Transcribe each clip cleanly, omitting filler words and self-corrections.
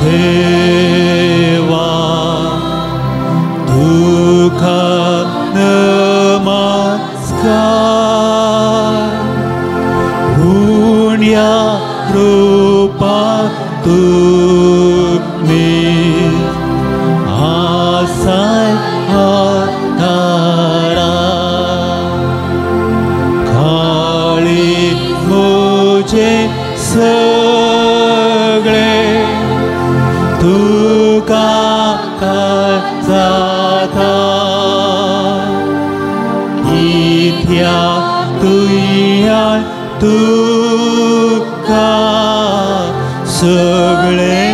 देवा तुका नमस्कार पुण्या रूपा तुम्ही आसाय हातारा खाली मुझे सगळे तुका जाता इथ्या तुया तुका सगळे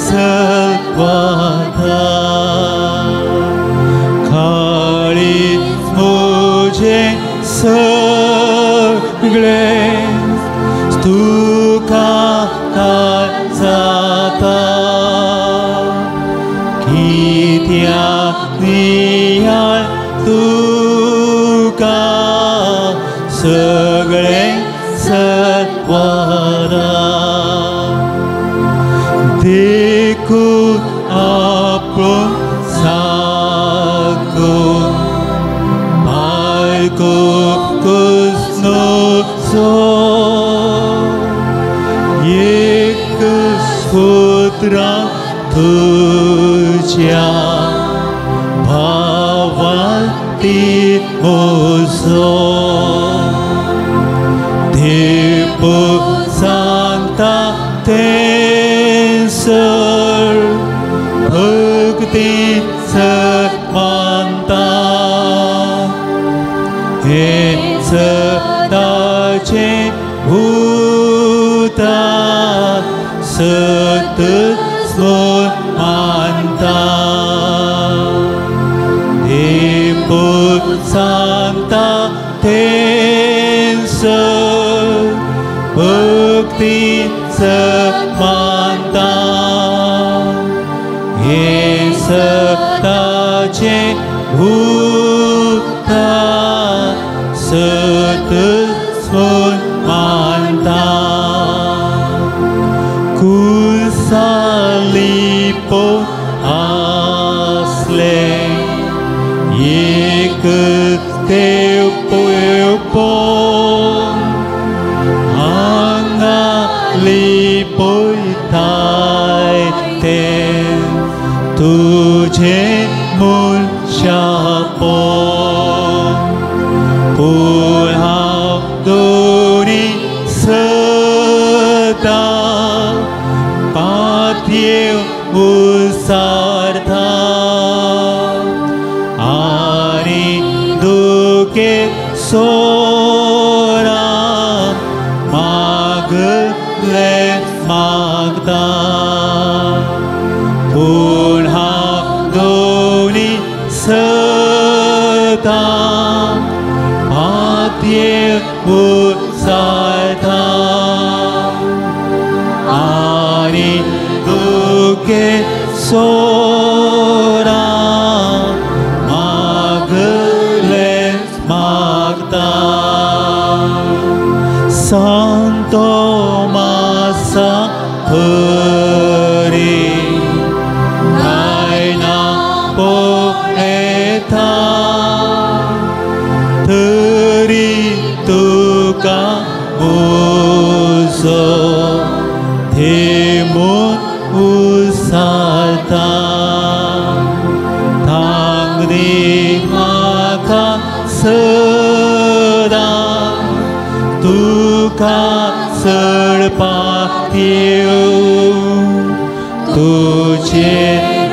सल्वाता खाली मुझे सगळे तुका जाता कित्या निया तुका सगळे सत्वारा देखून आपण साको बायको कुस्नो सो एक पुत्रा तुझ्या भावांती मोसो देव सांगता तेसर भक्ती मानता हे सदाचे भूता सतत मानता देव सांगता तेंस भक्तीच मानता हे सताचे भूता सतत मानता कुसालिपो आसले एक देव पोयपो आंगालिपोय ते तुझे मूल शापो पुन्हा दोरी सदा पाथ्ये उसारता आणि दुखे सोरा मागले मागता पुन्हा दोन्ही सदा पाथ्ये उसारता आणि दुखे सोरा मागले मागता Santo Masa Puri Naina Poeta Teri Tuka Uso Timun Usata Tangdi Maka Seda Tuka सडपातीव तुझे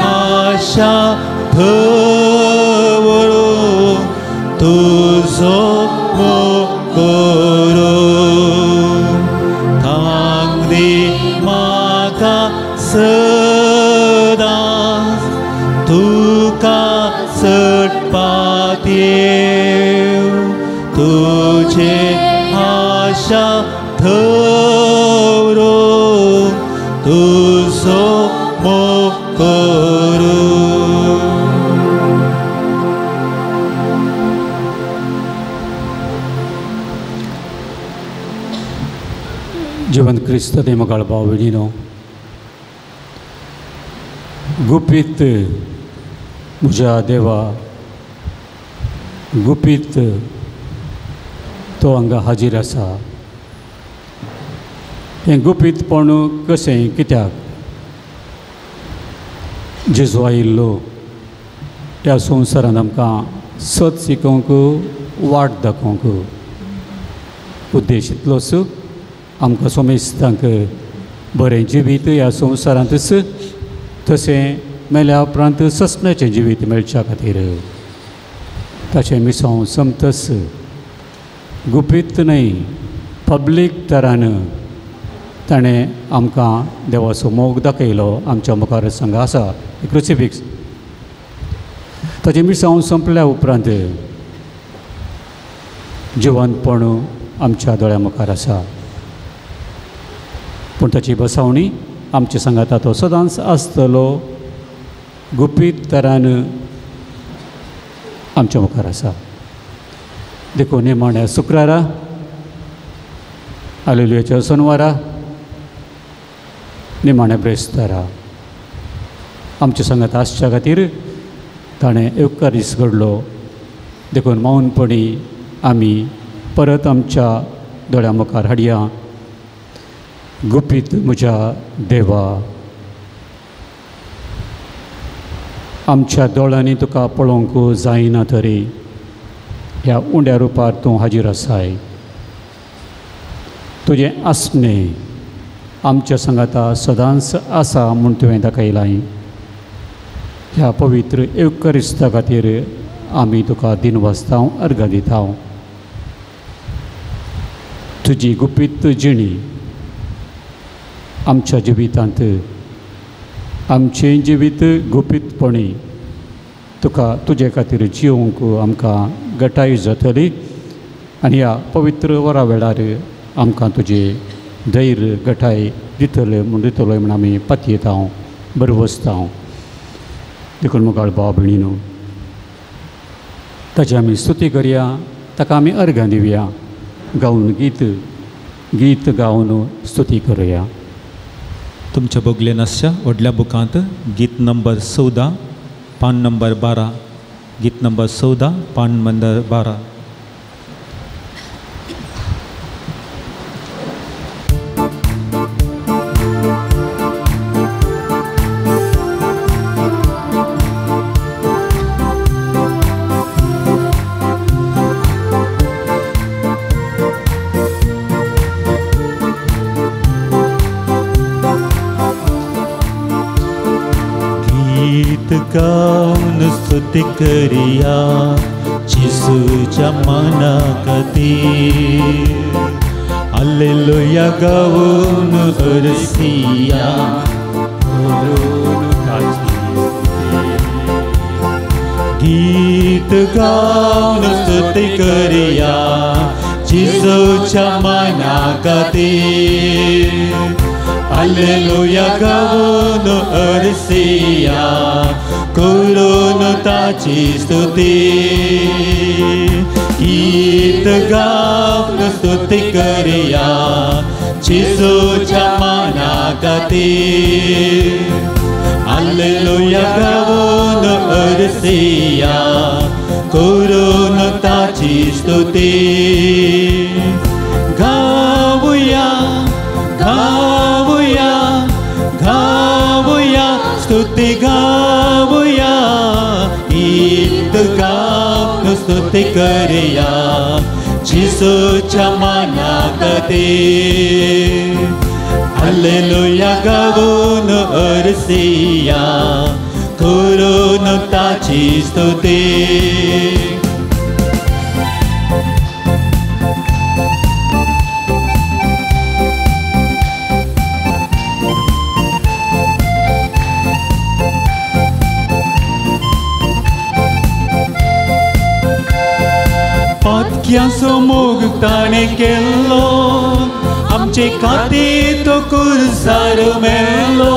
आशा धवळो तुझो मोकरो थांगदी माका सदा तुका सडपातीव तुझे आशा धवळो तुझो मोकरो जीवन क्रिस्त ते मगाळ भाव भयणीनो गुपीत म्हज्या देवा, गुपीत तो हांगा हाजीर आसा. हें गुपीतपण कशें कित्याक? जेजू आयिल्लो ह्या संवसारांत आमकां सत शिकोवंक, वाट दाखोवंक. उद्देश इतलोच, आमकां सोमेस्तांक बरें जिवीत ह्या संवसारांतच, तशें मेल्या उपरांत सस्नाचें जिवीत मेळच्या खातीर. ताचें मिसांव समतस गुपीत न्हय, पब्लीक तरान ताणें आमकां देवाचो मोग दाखयलो. आमच्या मुखार संघ आसा क्रुसिफिक्स. ताचें मिसांव संपल्या उपरांत जिवंतपण आमच्या दोळ्या मुखार आसा. पूण ताची बसावणी आमच्या सांगाता तो सदांच आसतलो, गुपीत तरान आमच्या मुखार आसा. देखून निमाण्या शुक्रारा, हालेलुयाच्या सोनवारा, निमाण्या ब्रेस्तारा आमच्या सांगात आसच्या खातीर ताणें एवकारीस घडलो. देखून मौनपणी आमी परत आमच्या दोळ्या मुखार हाडया. गुपीत म्हज्या देवा, आमच्या दोळ्यांनी तुका पळोवंक जायना तरी ह्या उंड्या रुपार तूं हाजीर आसाय. तुजें आसणें आमच्या सांगाता सदांच आसा म्हूण तुवें दाखयलां. ह्या पवित्र एवकारिस्ता खातीर आमी तुका दिनवासता, अर्घ दिता. तुजी गुपीत जिणी आमच्या जिवितांत, आमचें जिवीत गुपीतपणी तुका तुजे खातीर जिवंक आमकां गटाय जातली. आनी ह्या पवित्र वरा वेळार आमकां तुजे धैर्य गटाय दितले म्हूण आमी पातयेता, बरवसता. देखून मुगाळ भाव भयणीनो, ताची आमी स्तुती करया, ताका आमी अर्घां दिवया. गावन गीत गावन स्तुती करुया. तुमच्या बोगलेनासच्या व्हडल्या बुकांत गीत नंबर 14, पान नंबर 12. गीत नंबर 14, पान नंबर 12. गाऊन स्तुती करिया येशूच्या मना खातीर. हालेलुया गाऊन अरसिया गीत गाऊन स्तुती करिया येशूच्या मना खातीर. हालेलुया गाऊन अरसिया करून ताची स्तुती. गीत गाऊन स्तुती करिया येशूच्या मना खातीर. हालेलुया गाऊन अरसिया करून ताची स्तुती. गाऊया गाऊया गाऊया स्तुती गाऊया. गीत गाऊन स्तुती करिया येशूच्या मना खातीर. हालेलुया गाऊन अरसिया करून ताची स्तुती. पातक्यांचो मोग ताणें केल्लो, आमचे खातीर तो कुर्सार मेल्लो.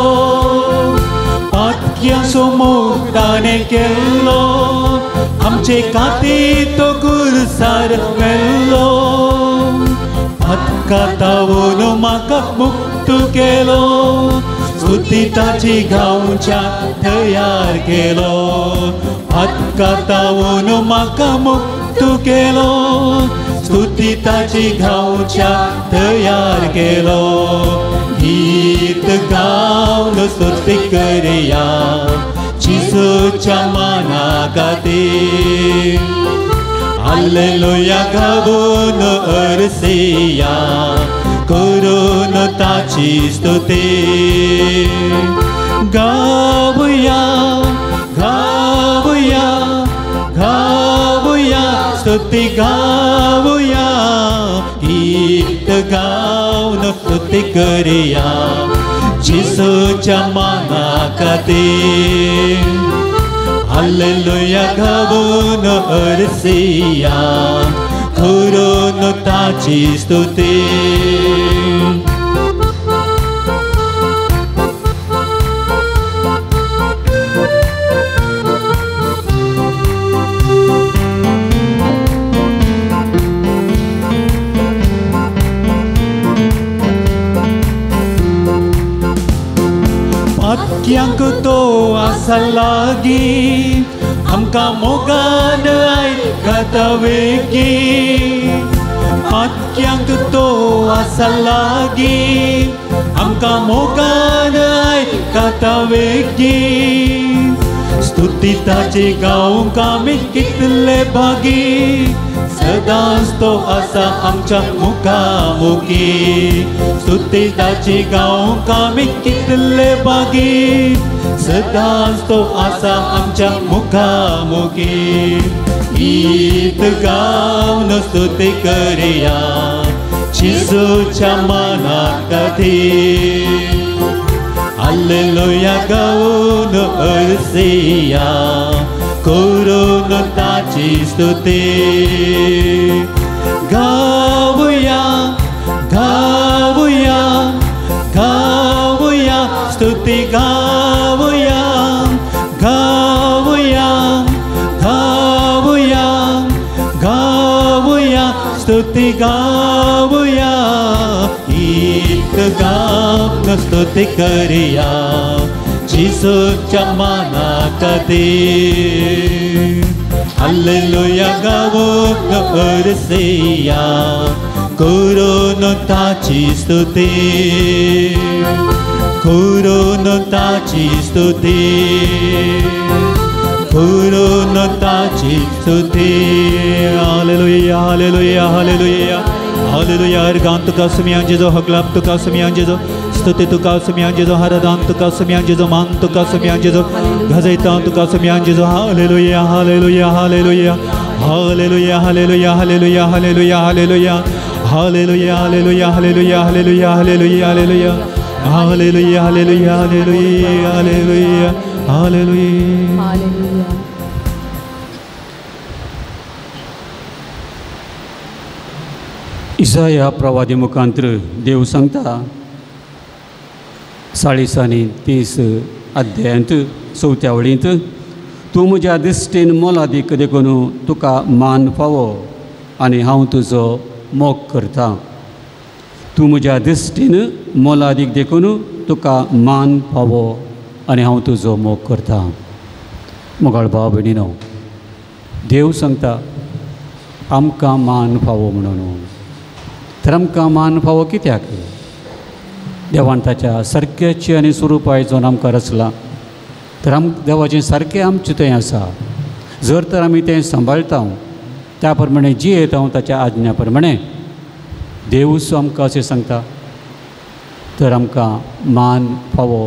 पातक्यांचो मोग ताणें केल्लो, आमचे खातीर तो कुर्सार मेल्लो. पातकां तावून म्हाका मुक्त केलो, स्तुती ताची गावच्या तयार केलो आत्कातावून म्हाका मुक्त केलो स्तुती ताची गावच्या तयार केलो गीत गावन स्तुती करया जिसूच्या माना खातीर हालेलुया गावून अरसिया करून ताची स्तुती गावया गावया गावया स्तुती गावया गीत गावन स्तुती करया जिसूच्या माना खातीर हालेलुया गावून अरसिया करून ताची स्तुती पातक्यांक तो आसा लागी आमकां मोगान आयकता वेगी पातक्यांक तो आसा लागी आमकां मोगान आयकता वेगी स्तुती ताची गावंक आमी कितले भागी सदांच तो आसा आमच्या मुखामुखी स्तुती ताची गावंक आमी कितले भागी सदांच तो आसा आमच्या मुखामुखी गीत गावन स्तुती करया जिसूच्या माना खातीर हालेलुया गावून अरसिया करून ताची स्तुती गावया गावया गावया स्तुती गावया गावया गावया गावया स्तुती गावया गीत गावन स्तुती करया जिसूच्या माना खातीर हालेलुया गावून अरसिया करून ताची स्तुती करून ताची स्तुती करून ताची स्तुती हालेलुया हालेलुया हालेलुया हालेलुया अर्गान तुका सुमियां जेजो हगलाम तुका सुमियां जेजो स्तुती तुका सुमियां जेजो हरदान तुका सुमियां जेजो मान तुका सुमियां जेजो गजैता तुका सुमियां जेजो हालेलुया हालेलुया हालेलुया हालेलुया हालेलुया हालेलुया हालेलुया हालेलुया हालेलुया हालेलुया हालेलुया हालेलुया हालेलुया हालेलुया हालेलुया हालेलुया हालेलुया हालेलुया हालेलुया इसाया प्रवादी मुखांतर देव सांगता 40 आनी 30 अध्यायांत 4थ्या वळींत तूं म्हज्या दिश्टीन मोलादीक देखून तुका मान फावो आनी हांव तुजो मोग करता तूं म्हज्या दिश्टीन मोलादीक देखून तुका मान फावो आनी हांव तुजो मोग करता मोगाळ भाव भयणीनो देव सांगता आमकां मान फावो म्हणून तर आमकां मान फावो कित्याक देवान ताच्या सारक्याची आनी स्वरुपाचो आमकां रचला तर देवाचें सारकें आमचें थंय आसा जर तर आमी तें सांबाळटा त्या प्रमाणे जियेता ताच्या आज्ञा प्रमाणे देवूच आमकां अशें सांगता तर आमकां मान फावो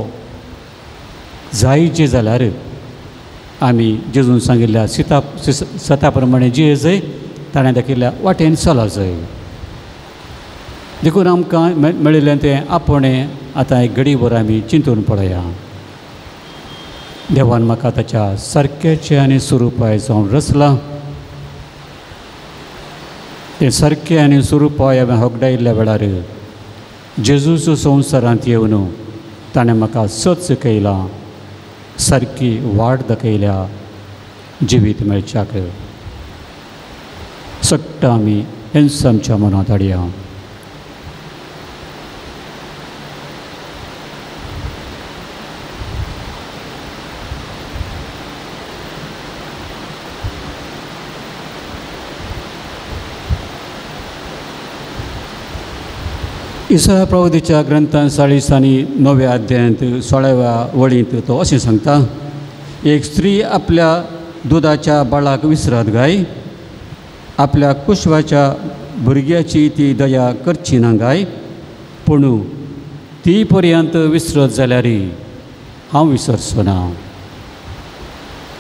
जायचे जाल्यार आमी जेजून सांगिल्ल्या सता प्रमाणे जिये जाय ताणें दाखयल्ल्या वाटेन चला जाय देखून आमकां मेळिल्लें तें आपणें आतां एक घडीभर आमी चिंतून पळया देवान म्हाका ताच्या सारक्याचें आनी स्वरुपाय जावन रचलां तें सारकें आनी स्वरुपाय हांवें होगडायिल्ल्या वेळार जेजूचो संवसारांत येवन ताणें म्हाका सच शिकयलां सारकी वाट दाखयल्या जिवीत मेळच्याक सट्ट आमी हेंच आमच्या मनांत हाडया इसाया प्रवदीच्या ग्रंथांत 40 आनी 9व्या अध्यायांत 16व्या वळींत तो अशें सांगता, एक स्त्री आपल्या दुदाच्या बाळाक विसरत गाय, आपल्या कुशवाच्या भुरग्याची ती दया करची ना गाय, पूण ती पर्यंत विसरत जाल्यार हांव विसरचो ना.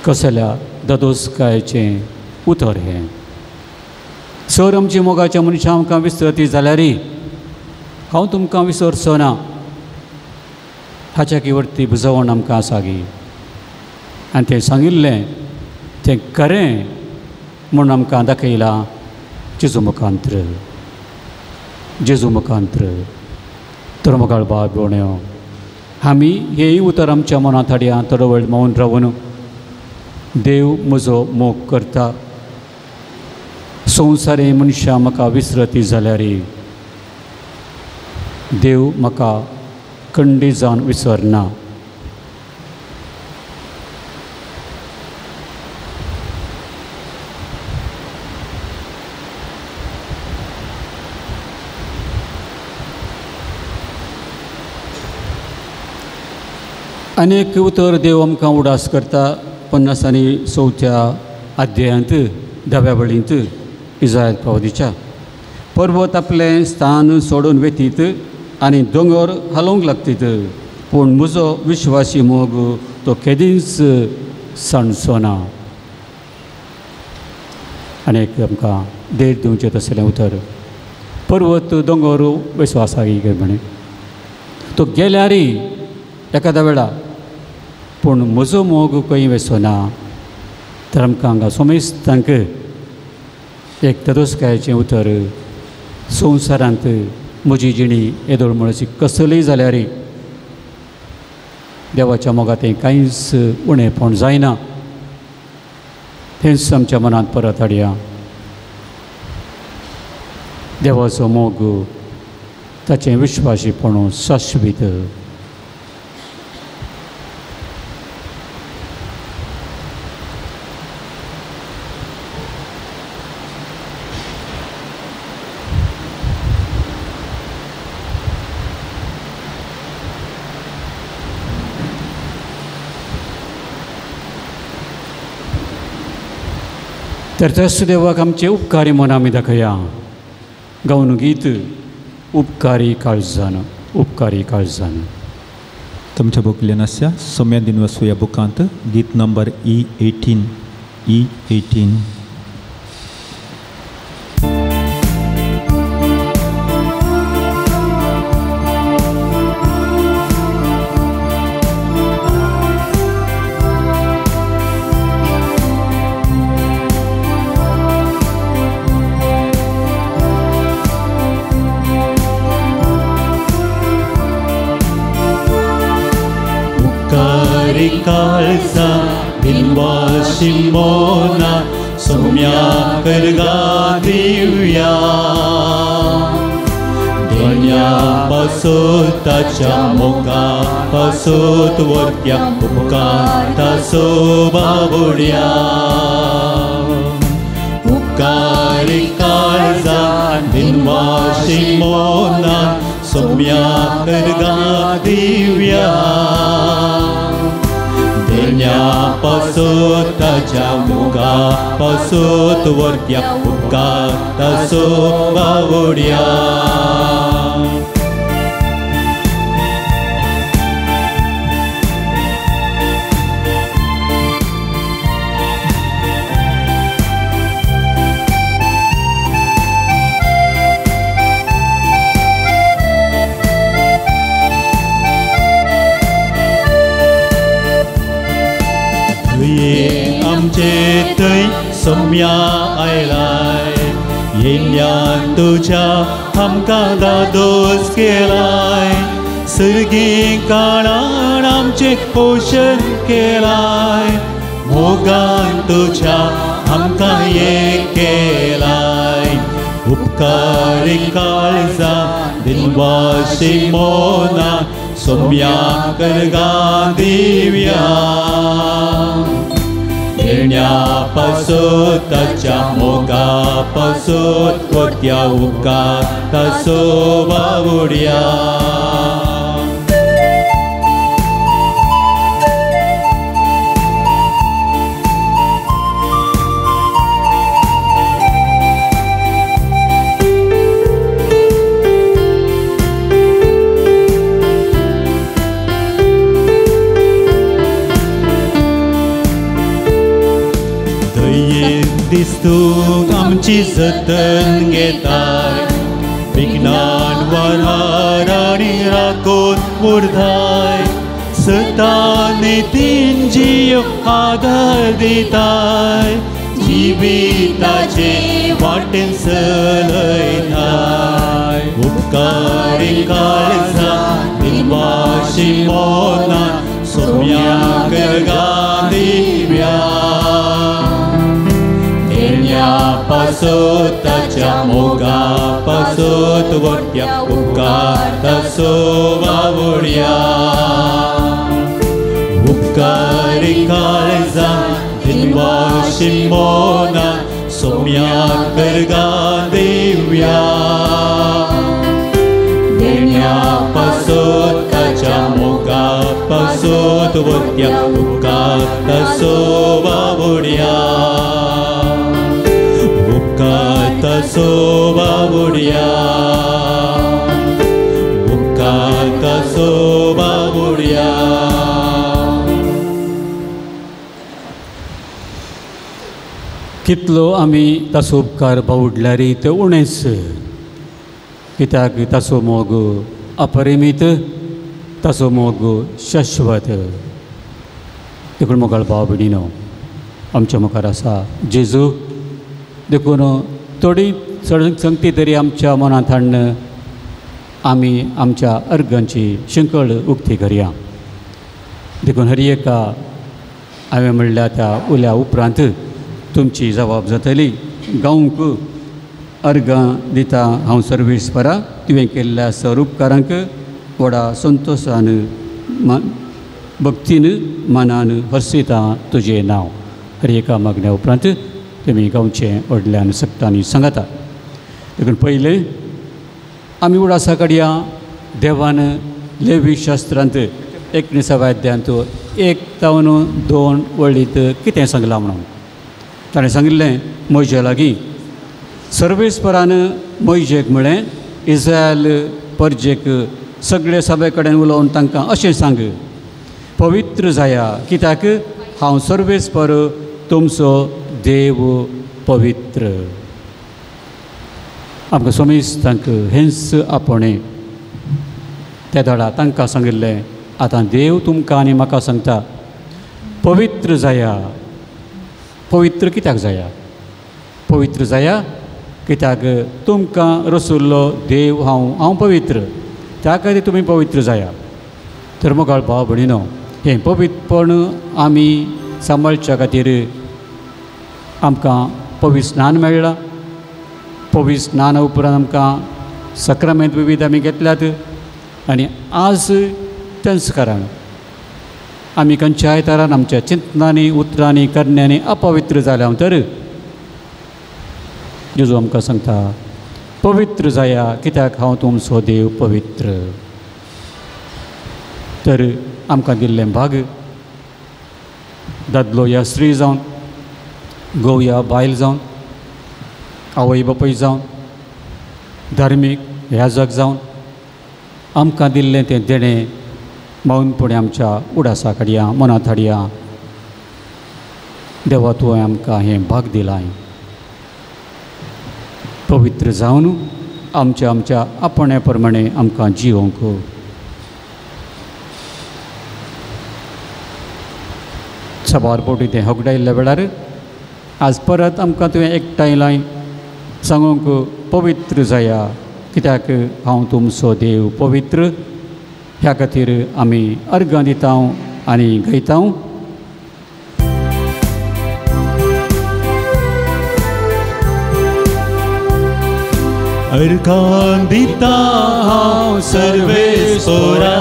कसल्या ददोसकायेचें उतर हें. सर आमची मोगाच्या मनशां आमकां विसरती जाल्यार हांव तुमकां विसरचो ना. हाच्या किवरती बुजवण आमकां आसा गी. आनी तें सांगिल्लें तें खरें म्हूण आमकां दाखयलां जेजू मुखांत्र. जेजू मुखांत्र. तर मोगाळ बाब भोवण्यो, आमी हेंय उतर आमच्या मनांत हाडया. थोडो वेळ मौन रावन देव म्हजो मोग करता. संवसारी मनशां म्हाका विसरती जाल्यार देव म्हाका खंडी जावन विसरना. अनेक उतर देव आमकां उडास करता. 50 आनी 4व्या अध्यायांत 10व्या वळींत इस्रायल प्रवदीच्या, पर्वत आपलें स्थान सोडून वेतीत आनी दोंगर हालोवंक लागतीत, पूण म्हजो विश्वासी मोग तो केदींच सांडचो ना. आनीक आमकां देर दिवचें तसलें उतर. पर्वत दोंगर विश्वासा गे म्हणे, तो गेल्यार एकाद्या वेळा, पूण म्हजो मोग खंय वेसो ना. तर आमकां हांगा सोमेस्तांक एक तदोसकायेचें उतर. संवसारांत म्हजी जिणी येदोळ अशी कसलीय जाल्यार देवाच्या मोगांत कांयच उणेंपण जायना. हेंच आमच्या मनांत परत हाडया. देवाचो मोग ताचें विश्वासीपण शाश्वीत. तर त्याच देवाक आमचे उपकारी मन आमी दाखया. गावन गीत उपकारी काळजान, उपकारी काळजान. तुमच्या बुकलेन आसा सोम्या दिनवसू ह्या बुकांत गीत नंबर E18. E18. काळजा बिनवाशी मोना सोम्या करगा दिव्या. दोन्या पासून ताच्या मोगा पासून वरत्या उपकार ताचो बाबुड्या. उपकारी काळजा बिनवाशी मोना सोम्या करगा दिव्या. पासून ताच्या मोगा पासून वरत्या उपकार ताचो बावड्या. आमचे थंय सोम्या आयलाय. येयल्यान तुज्या आमकां दादोस केलाय. सर्गी काळान आमचे पोशण केलाय. मोगान तुज्या आमकां एक केलाय. उपकारी काळजा दिनवाशी मोना सोम्या करगा दिव्या. धन्यापासून ताच्या मोगापासून कोट्या उपकार ताचो वावुरया. दिसतूक आमची जतन घेताय, विज्ञान वरार आनी राखून उरताय. सतान तीन जीव आदार दिताय, जिविताचे वाटेन चलयताय. उपकारी काळजा दिनवाशी मोनान सोम्याक गादिव्या. धन्यापासून ताच्या मोगापासून वट्या उपकार ताचो वावुरया. उपकारी काळजा दिनवाशी मोनान सोम्याक गादिव्या. धन्यापासून ताच्या मोगापासून वट्या उपकार ताचो वावुरया. उपकार ताचो वावुरया. उपकार ताचो वावुरया. कितलो आमी ताचो उपकार बावडल्यारी ते उणेंच, कित्याक ताचो मोग अपरिमीत, ताचो मोग शाश्वत. देखून मोगाळ भाव भयणीनो, आमच्या मुखार आसा जेजू. देखून थोडी संगती तरी आमच्या मनांत हाडून आमी आमच्या अर्गांची शिंकळ उक्ती करया. देखून हर एका हांवें म्हणल्या त्या उल्या उपरांत तुमची जबाब जातली. गांवक अर्गां दिता हांव सर्वेस्परा, तुवें केल्ल्या सर उपकारांक व्हडा संतोशान भक्तीन मनान हर्सिता तुजें नांव. हर एका मागण्या उपरांत तुमी गांवचें व्हडल्यान सक्तांनी सांगाता. देखून पयलें आमी उडासा काडया देवान लेवी शास्त्रांत 19व्या अध्यायांत 1:2 वळीत कितें सांगलां म्हणून. ताणें सांगिल्लें मोयजे लागीं, सर्वेस्परान मोयजेक म्हळें, इस्रायल परजेक सगळे सभे कडेन उलोवन तांकां अशें सांग, पवित्र जाया, कित्याक हांव सर्वेस्पर तुमचो देव पवित्र. आमकां सोमेस्तांक हेंच आपणें त्या धडा तांकां सांगिल्लें. आतां देव तुमकां आनी म्हाका सांगता, पवित्र जाया. पवित्र कित्याक जाया? पवित्र जाया कित्याक तुमकां रचुल्लो देव हांव पवित्र, त्या खातीर तुमी पवित्र जाया. तर मोगाळ भाव भयणीनो, हें पवित्रपण आमी सांबाळच्या खातीर आमकां पवित्र स्नान मेळ्ळां. पवित्र स्नाना उपरांत आमकां सक्रामेंत विविध आमी घेतल्यात. आनी आज संस्कारान आमी खंयच्याय तरान आमच्या चिंतनांनी उतरांनी करण्यांनी अपवित्र जाल्या तर जेजू आमकां सांगता, पवित्र जाया, कित्याक हांव तुमचो देव पवित्र. तर आमकां दिल्लें भाग, दादलो या स्त्री जावन, घोव या बायल जावन, आवय बापूय जावन, धार्मीक याजक जावन आमकां दिल्लें तें देणें मौनपणी आमच्या उडासा काडया, मनांत हाडया. देवा तुवें आमकां हें भाग दिलां. पवित्र जावन आमच्या आपण्या प्रमाणे आमकां जिवंक. सभार पोटी तें हगडायल्ल्या वेळार आज परत आमकां तुवें एकठांयलां सांगूंक, पवित्र जाया, कित्याक हांव तुमचो देव पवित्र. ह्या खातीर आमी अर्गां दिता आनी गायता. अर्गां दिता हांव सर्वेस्परा,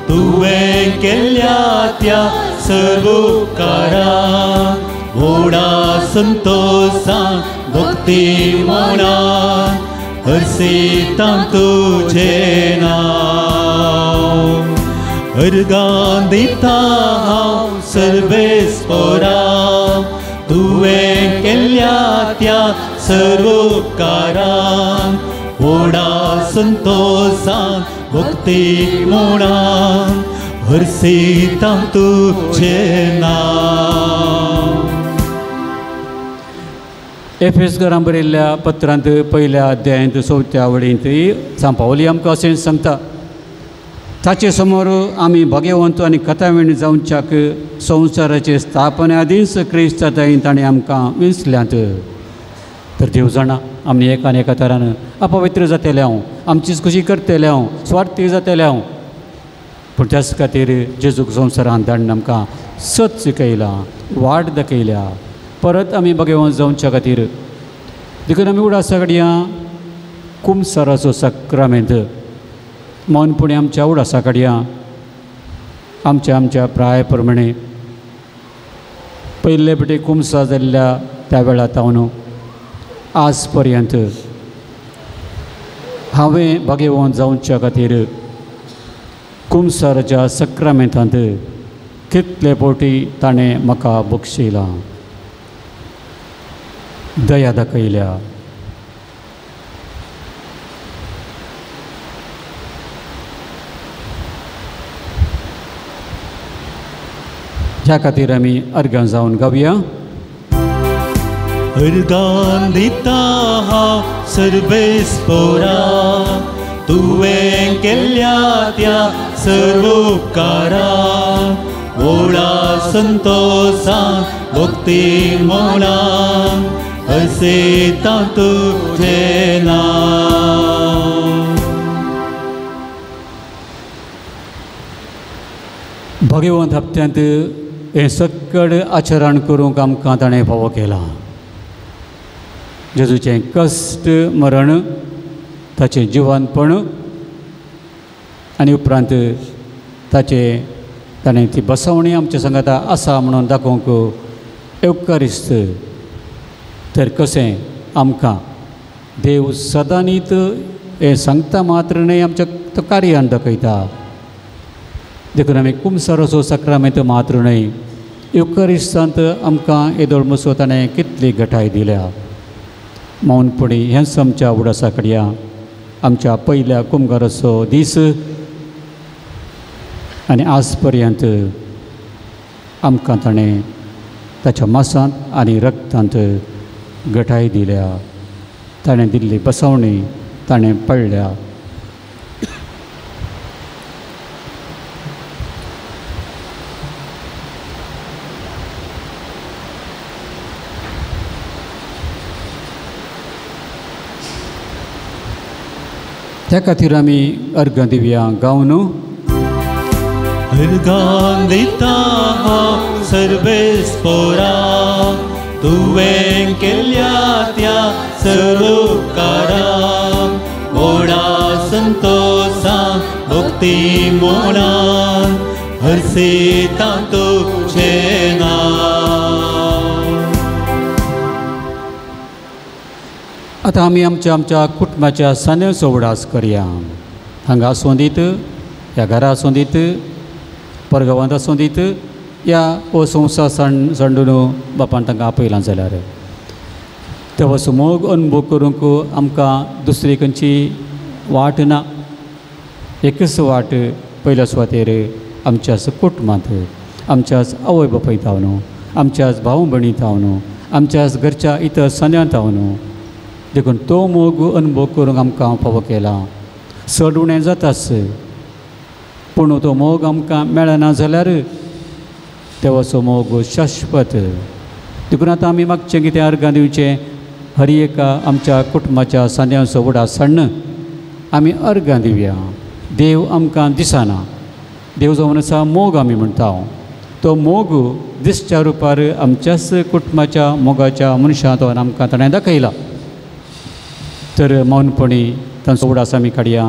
तुवें केल्ल्या त्या सर्व उपकारांक व्हडा संतोषान भक्ती मौनान हरसिता तुझें नांव अर्गां दिता हांव सर्वेस्परा तुवें केल्ल्या त्या सर्व उपकारांक व्हडा संतोषान भक्ती मौनान हरसिता तुझें नांव. एफेसकारांक बरयल्ल्या पत्रांत पयल्या अध्यायांत 4थ्या वळेंत सांपावली आमकां अशें सांगता, ताचे समोर आमी भाग्यवंत आनी कथावेण जावच्याक संवसाराचे स्थापने आदींच क्रिस्तातायेन ताणें आमकां विंचल्यांत. तर देव जाणा आमी एकान एका तरान अपवित्र जातेले हांव, आमचीच खुशी करतेले हांव, स्वार्थी जातेले हांव, पूण त्याच खातीर जेजूक संवसारान धाडून आमकां सत शिकयला, वाट दाखयल्या, परत आमी भाग्यवंत जावच्या खातीर. देखून आमी उडासा कडया कुमसाराचो सक्रामेंत मौनपणी आमच्या उडासा कडया आमच्या प्राय प्रमाणे पयले फावटी कुमसा जाल्ल्या त्या वेळा तावन आज पर्यंत हांवें भाग्यवंत जावच्या खातीर कुमसाराच्या सक्रामेंतांत कितले फावटी ताणें म्हाका बक्षयलां, दया दाखयल्या. ह्या खातीर आमी अर्गां जावन गावया. अर्गां दिता हांव सर्वेस्परा तुवें केल्ल्या त्या सर्व उपकारांक व्हडा संतोषान भक्ती मौनान हरसिता तुझें नांव. भाग्यवंत हप्त्यांत हें सकड आचरण करूंक आमकां ताणें फावो केला. जेजूचें कश्ट मरण, ताचें जिवंतपण आनी उपरांत ताणें ती बसवणी आमच्या संगाता आसा म्हणून दाखोवंक एवकारिस्त. तर कशें आमकां देव सदांच हें सांगता मात्र न्हय, आमच्या कार्यान दाखयता. देखून आमी कुमसाराचो सक्रामेंत मात्र न्हय, एवकारिस्तांत आमकां येदोळ मसो ताणें कितली घटाय दिल्या. मौनपणी हेंच आमच्या उडासा कडया आमच्या पयल्या कुमगाराचो दीस आनी आज पर्यंत आमकां ताणें ताच्या मांसांत आनी रक्तांत घटाय दिल्या. ताणें दिल्ली बसवणी ताणें पळल्या. त्या खातीर आमी अर्गां दिवया गावन. अर्गां दिता हांव सर्वेस्परा तुवें केल्ल्या त्या सर्व उपकारांक व्हडा संतोषान भक्ती मौनान हरसिता तुझें नांव. आतां आमी आमच्या कुटुंबाच्या सान्याचो उडास करया. हांगा आसूं दीत, ह्या घरा आसूं दीत, परगांवांत आसूं दीत, या हो संवसार सांडून बापान तांकां आपयलां जाल्यार तेव्हा मोग अनुभव करूंक आमकां दुसरी खंयची वाट ना. एकच वाट पयल्या सुवातेर आमच्याच कुटुंबांत, आमच्याच आवय बापायत हांव, आमच्याच भाव भयणीत हांव, आमच्याच घरच्या इतर सान्यांत हांव. देखून तो मोग अनुभव करूंक आमकां फावो केला. चड उणें जाताच, पूण तो मोग आमकां मेळना जाल्यार तेवसो मोग शाश्वत. देखून आतां आमी मागचें कितें अर्गां दिवचें, हर एका आमच्या कुटुंबाच्या सान्याचो उडास सांडून आमी अर्गां दिवया. देव आमकां दिसना, देव जावन आसा मोग आमी म्हणटा. तो मोग दिसच्या रुपार आमच्याच कुटुंबाच्या मोगाच्या मनशांत आमकां ताणें दाखयला. तर मौनपणी तांचो उडास आमी काडया.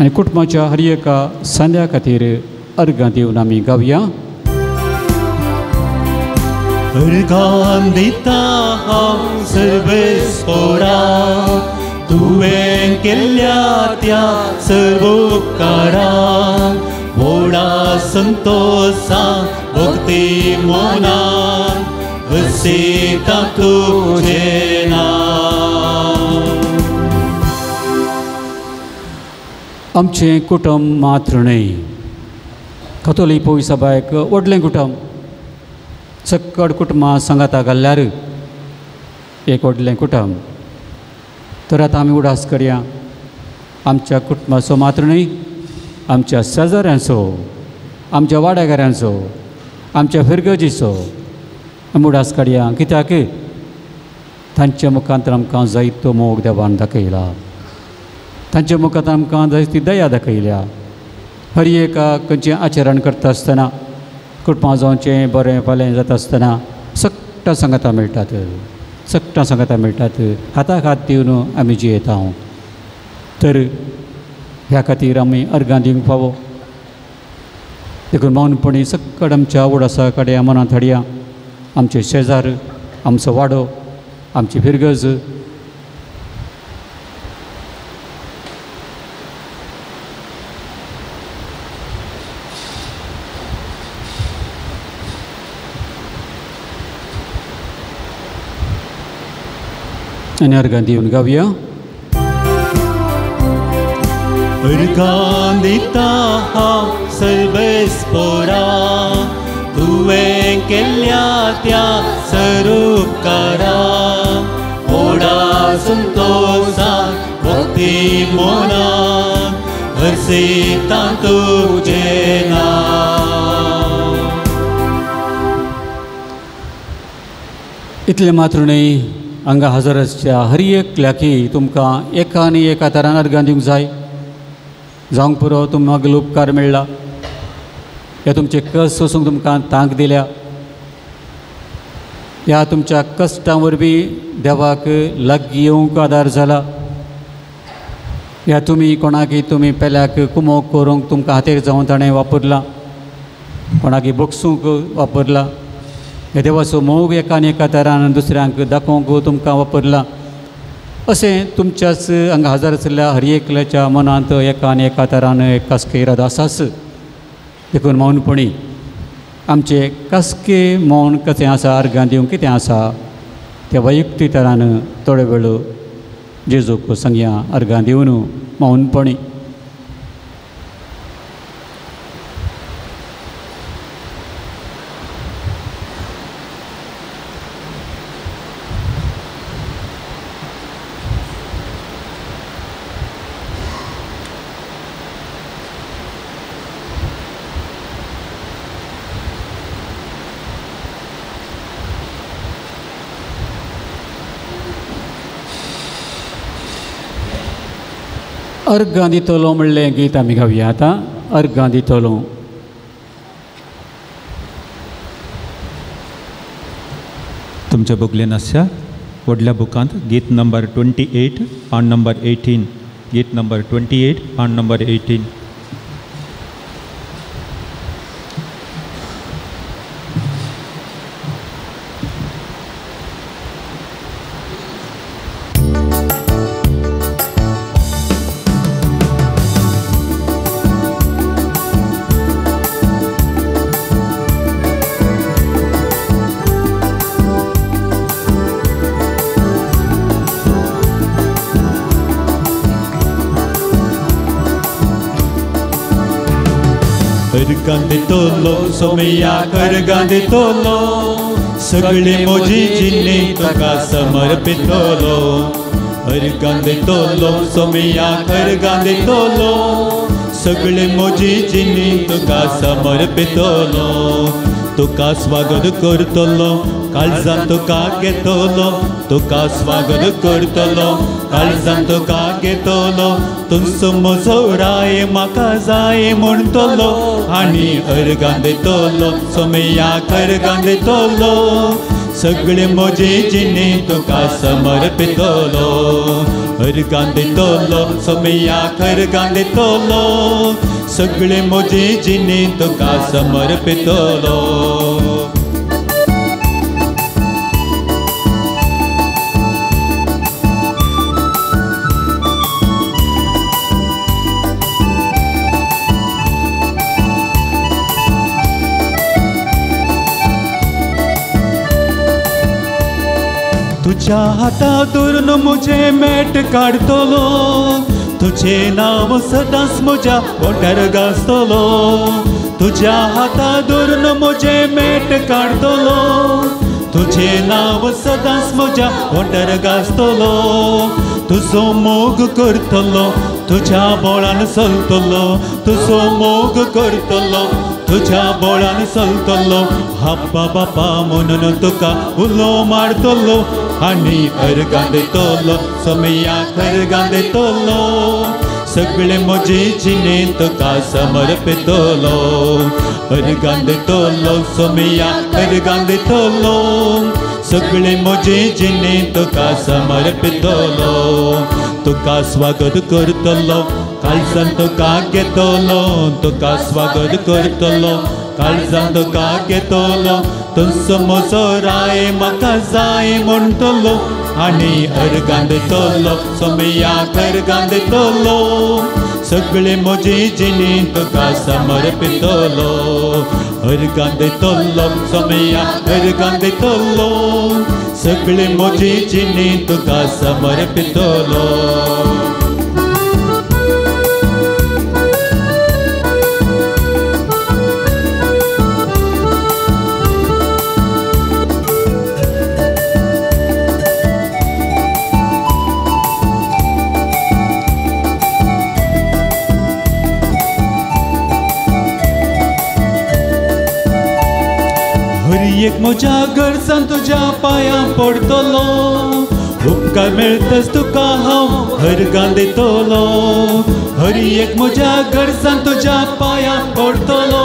आनी कुटुंबाच्या हर एका सांद्या खातीर अर्गां दिवन आमी गावया. अर्गां दिता हांव सर्वेस्परा तुवें केल्ल्या त्या सर्व उपकारांक व्हडा संतोषा भक्ती मनान वसिता तुजें नांव. आमचें कुटुंब मात्र न्हय, कथोलीक पवित्र सभायक व्हडलें कुटुंब. सक्कड कुटुंबां सांगाता घाल्ल्यार एक व्हडलें कुटुंब. तर आतां आमी उडास करया आमच्या कुटुंबाचो मात्र न्हय, आमच्या शेजाऱ्यांचो, आमच्या वाड्यागाऱ्यांचो, आमच्या फिरगजीचो आमी उडास काडया. कित्याक तांच्या मुखांतर आमकां जायतो मोग देवान दाखयला, तांच्या मुखांतर आमकां जायती दया दाखयल्या. हर एका खंयचें आचरण करता आसतना, कुटुंबा जावचें बरें फालें जाता आसतना सक्टां सांगाता मेळटात, सक्टां सांगाता मेळटात. हाताक हात दिवन आमी जियेता. तर ह्या खातीर आमी अर्गां दिवंक फावो. देखून मौनपणी सक्कड आमच्या उडासा कडेन मनांत हाडया. आमचे शेजार, आमचो वाडो, आमची फिरगज, आनी अर्गां दिवन गावया. अर्गां दिता हांव सर्वेस्परा तुवें केल्ल्या त्या सर्व उपकारांक व्हडा संतोषा भक्ती मनान वसिता तुजें नांव. इतलें मात्र न्हय, हांगा हजर आसच्या हर एकल्याकी तुमकां एका आनी एका तरान अर्गां दिवंक जाय. जावंक पुरो तुमकां उपकार मेळ्ळा, ह्या तुमचे कश्ट सोसूंक तुमकां तांक दिल्या, ह्या तुमच्या कश्टां वरवीं देवाक लागीं येवंक आदार जाला, ह्या तुमी कोणाकी तुमी पेल्याक कुमोग करूंक तुमकां हातेर जावन ताणें वापरला, कोणाकी बोगसूंक वापरला. हे देवाचो मोग एका आनी एका तरान दुसऱ्यांक दाखोवंक तुमकां वापरला. अशें तुमच्याच हांगा हजर आशिल्ल्या हर एकल्याच्या मनांत एका आनी एका तरान एक कास्के इरादो आसाच. देखून मौनपणी आमचे कास्के मौन कशें आसा, अर्गां दिवंक कितें आसा तें वैयक्तीक तरान थोडे वेळ जेजूक सांगया. अर्गां दिवन मौनपणी अर्गां दितलो म्हणलें गीत आमी गावया. आतां अर्गां दितलो. तुमच्या बुकलेन आसा व्हडल्या बुकांत गीत नंबर 28 पान नंबर 18. गीत नंबर 28 पान नंबर 18. अर्गां दितलो सोमयाक अर्गां दितलो, सगळी म्हजी जिणी तुका समर्पितलो. अर्गां दितलो सोमयाक अर्गां दितलो, सगळी म्हजी जिणी तुका समर्पितलो. तुका स्वागत करतलो, काळजान तुका घेतलो. तुका स्वागत करतलो, काळजान तुका घेतलो. तुमचो म्हजो राय म्हाका जाय म्हणटलो. आनी अर्गां दितलो सोमयाक अर्गां दितलो, सगळे म्हजे जिणे तुका समर्पितलो अर्गां दितलो सोमयाक अर्गां दितलो सगळे म्हजे जिणे तुका समर्पितलो तुझ्या हातातून मुझे मेट काढतलो तुझे नाव सदांच म्हज्या ओंठार गाजतलो तुझ्या हातातून मुझे मेट काढतलो तुझे नाव सदांच म्हज्या ओंठार गाजतलो तुजो मोग करतलो तुझ्या बोळान चलतलो तुजो मोग करतलो तुझ्या बोळान चलतलो हब्बा बापा म्हणून तुका उलो मारतलो आनी अर्गां दितलो सोमयाक अर्गां दितलो सगळे म्हजे जिणे तुका समर्पितलो अर्गां दितलो सोमयाक अर्गां दितलो सगळे म्हजे जिणे तुका समर्पितलो तुका स्वागत करतलो काळजान तुका घेतलो तुका स्वागत करतलो काळजान तुका घेतलो तुजो म्हजो राय म्हाका जाय म्हणटलो आनी अर्गां दितलो सोमयाक अर्गां दितलो सगळे म्हजे जिणे तुका समर्पितलो अर्गां दितलो सोमयाक अर्गां दितलो सगळे म्हजे जिणे तुका समर्पितलो एक म्हज्या गरजान तुज्या पांयां पडतलो उपकार मेळटच तुका हांव अर्गां दितलो हर एक म्हज्या गरजान तुज्या पांयां पडतलो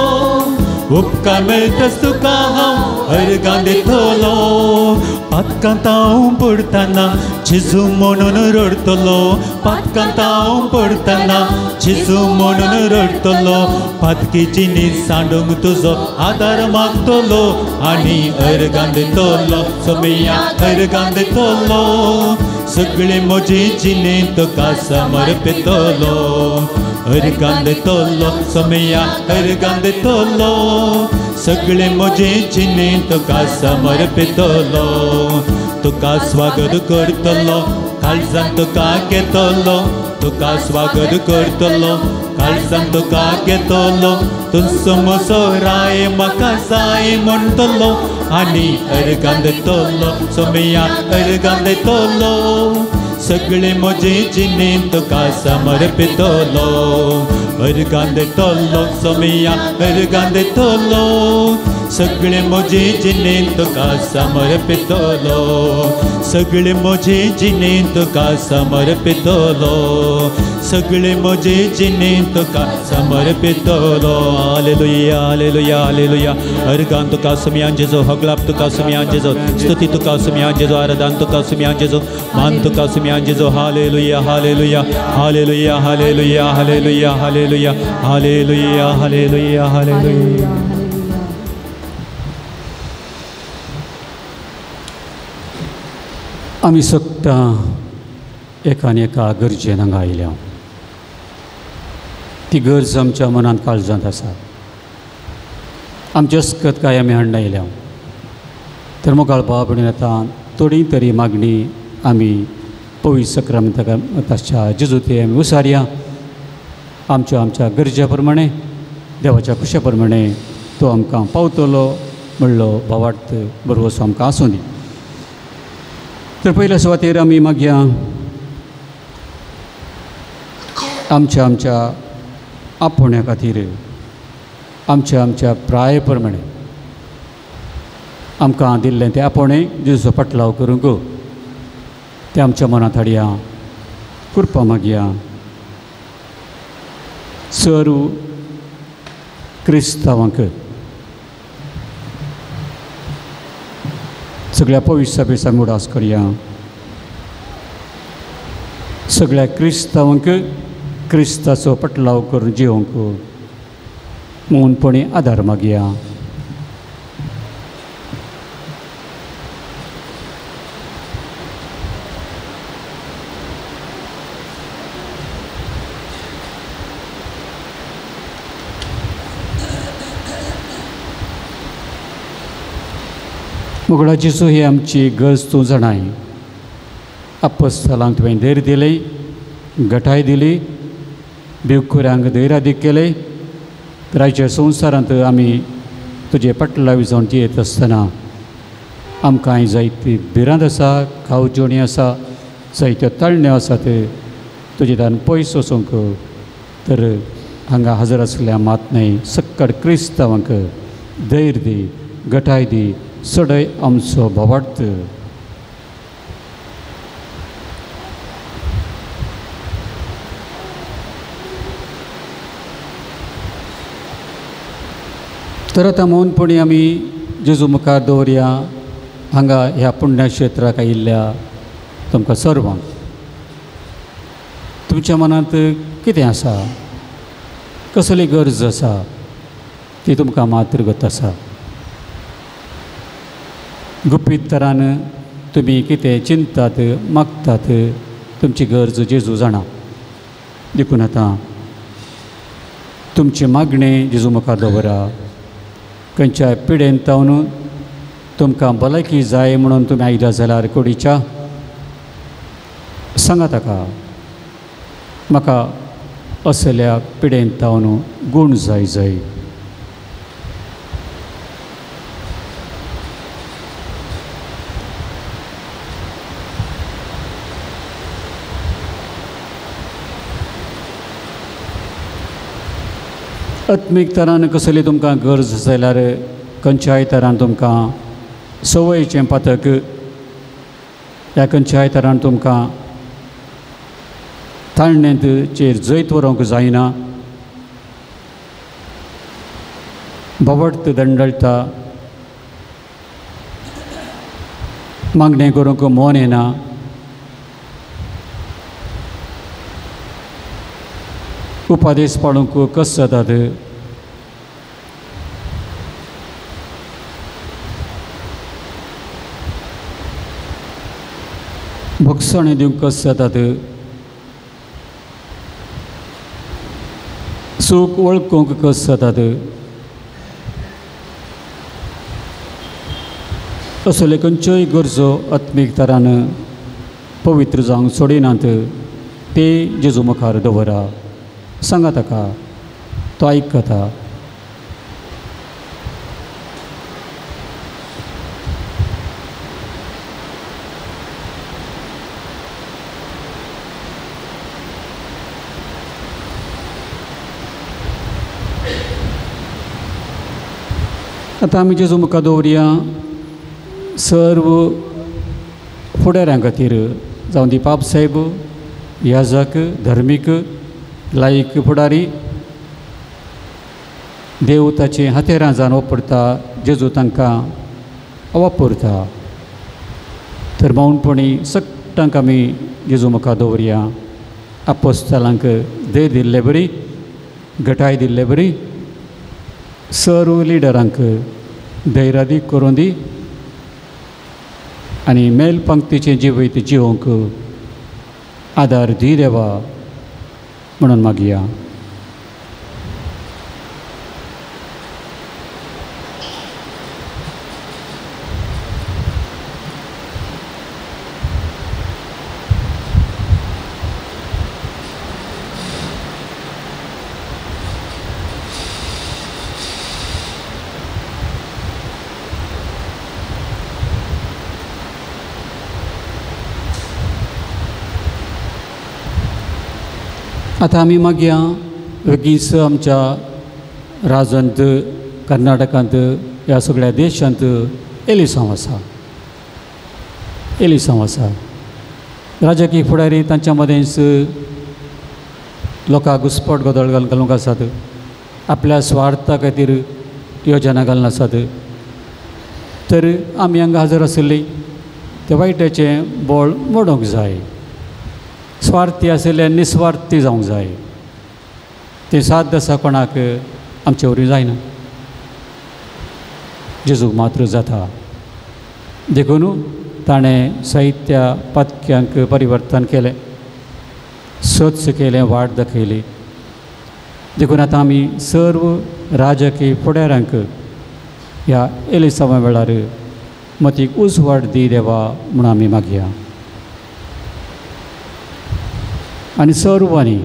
उपकार मेळटच तुका हांव अर्गां दितलो पातकांत हांव पडटना जेजू म्हणून रडतलो पातकांत हांव पडटना जेजू म्हणून रडतलो पातकेची न्हीद सांडूंक तुजो आदार मागतलो आनी अर्गां दितलो सोमयाक अर्गां दितलो सगळे म्हजे जिणे तुका समर्पितलो अर्गां दितलो सोमयाक अर्गां दितलो सगळे म्हजे जिणे तुका समर्पितलो तुका स्वागत करतलो काळजान तुका घेतलो तुका स्वागत करतलो काळजान तुका घेतलो तुजो म्हजो राय म्हाका जाय म्हणटलो आनी अर्गां दितलो सोमयाक अर्गां दितलो सगळे म्हजे जिणे तुका समर्पितलो अर्गां दितलो सोमयाक अर्गां दितलो सगळे म्हजे जिणे तुका समर्पितलो सगळे म्हजे जिणे तुका समर्पितलो सगळे म्हजे जिणे तुका समर्पितलो हालेलुया हालेलुया हालेलुया अर्गां तुका सोमयाक जेजो हगलाप तुका सोमयाक जेजो स्तुती तुका सोमयाक जेजो आराधना तुका सोमयाक जेजो मान तुका सोमयाक जेजो हालेलुया हालेलुया हालेलुया हालेलुया हालेलुया हालेलुया हालेलुया हालेलुया हालेलुया आमी सगळ्या एकान एका गरजेन हांगा आयल्या ती गरज आमच्या मनांत काळजांत आसा आमचे अस्कत काय आमी हाडून आयल्या तर मुखार भावभयणीन आतां थोडी तरी मागणी आमी पवित्र सक्रामेंताच्या जेजूते आमी उसारया आमच्या गरजे प्रमाणे देवाच्या खुशे प्रमाणे तो आमकां पावतलो म्हणलो भावार्थ बरोवसो आमकां आसूं दी तर पयल्या सुवातेर आमी मागया आमच्या आपुण्या खातीर आमच्या प्राय प्रमाणे आमकां दिल्लें तें आपोणे जेजूचो पटलाव करूंक तें आमच्या मनांत हाडया कृपा मागया सर्व क्रिस्तांवांक सगळ्या पवित्र सभेचा उडास करया. सगळ्या क्रिस्तांवांक क्रिस्ताचो पटलाव करून जिवंक मौनपणी आदार मागया. मुगडा जेजू ही आमची गरज तूं जाणाय. आपोस्तलांक तुवें धैर्य दिलें, घटाय दिली, भिवकुऱ्यांक धैर्यादीक केलें. रायच्या संवसारांत आमी तुजे पटलावी जावन जियेत आसतना आमकां जायती भिरांत आसा, खावच्योणी आसा, जायत्यो तळण्यो आसात. तुजे दान पयस वचूंक तर हांगा हजर आसल्या मात न्हय सक्कड क्रिस्तांवांक धैर्य दी, घटाय दी, सडय आमचो भोवार्थ. तर आतां मौनपणी आमी जेजू मुखार दवरया. हांगा ह्या पुण्यक्षेत्राक आयिल्ल्या तुमकां सर्वांक तुमच्या मनांत कितें आसा, कसली गरज आसा ती तुमकां मात्र गत आसा. गुपीत तरान तुमी कितें चिंतात, मागतात, तुमची गरज जेजू जाणा. देखून आतां तुमचे मागणें जेजू मुखार दवरा. खंयच्याय पिडेन तावन तुमकां भलायकी जाय म्हणून तुमी आयल्या जाल्यार कोडीच्या सांगा ताका, म्हाका असल्या पिडेन तावन गूण जाय. आत्मीक तरान कसली तुमकां गरज जाल्यार खंयच्याय तरान तुमकां सवयीचें पातक, ह्या खंयच्याय तरान तुमकां ताळणेचेर जैत व्हरूंक जायना. भोवट दंडळटा, मागणें करूंक मोन येना. उपादेश पाडूंक कस जातात. भक्षण दिवंक कस जातात. सूख वळखूंक कस जातात. असले खंयच्योय गरजो आत्मीक तरान पवित्र जावंक सोडिनात ते जेजू मुखार दवरा. सांगा ताका, तो आयकता. आतां आमी जेजू मुखार दवरया. सर्व फुडाऱ्यां खातीर जावं दी पाप साहेब, याजक, धर्मीक, लायक फुडारी, देव ताची हातेरां जावन वापरता. जेजू तांकां वापरता. तर मौनपणी सगळ्यांक आमी जेजू मुखार दवरया. आपोस्तलांक धैर्य दिल्ले बरी, घटाय दिल्ले बरी. सर्व लिडरांक धैर्यादीक करून दी आनी मेलपंक्तीचें जिवीत जिवंक आदार दी देवा म्हणून मागया. आतां आमी मागया बेगीच आमच्या राज्यांत, कर्नाटकांत, ह्या सगळ्या देशांत एलिसांव आसा. राजकीय फुडारी तांच्या मदेंच लोकांक घुस्पट गोंदळ घालूंक आसात. आपल्या स्वार्था खातीर योजना घालून आसात. तर आमी हांगा हजर आसली ते वायटाचें बोळ मोडोंक जाय. स्वार्थी आसले निस्वार्थी जावंक जाय. ते साध्य आसा कोणाक आमचे वरवीं जायना, जेजूक मात्र जाता. देखून ताणें साहित्या पथक्यांक परिवर्तन केलें, स्वच्छ केलें, वाट दाखयली. देखून आतां आमी सर्व राजकीय फुडाऱ्यांक ह्या एलिसावा वेळार मतीक उजवाड दी देवा म्हणून आमी मागया. आनी सर्वांनी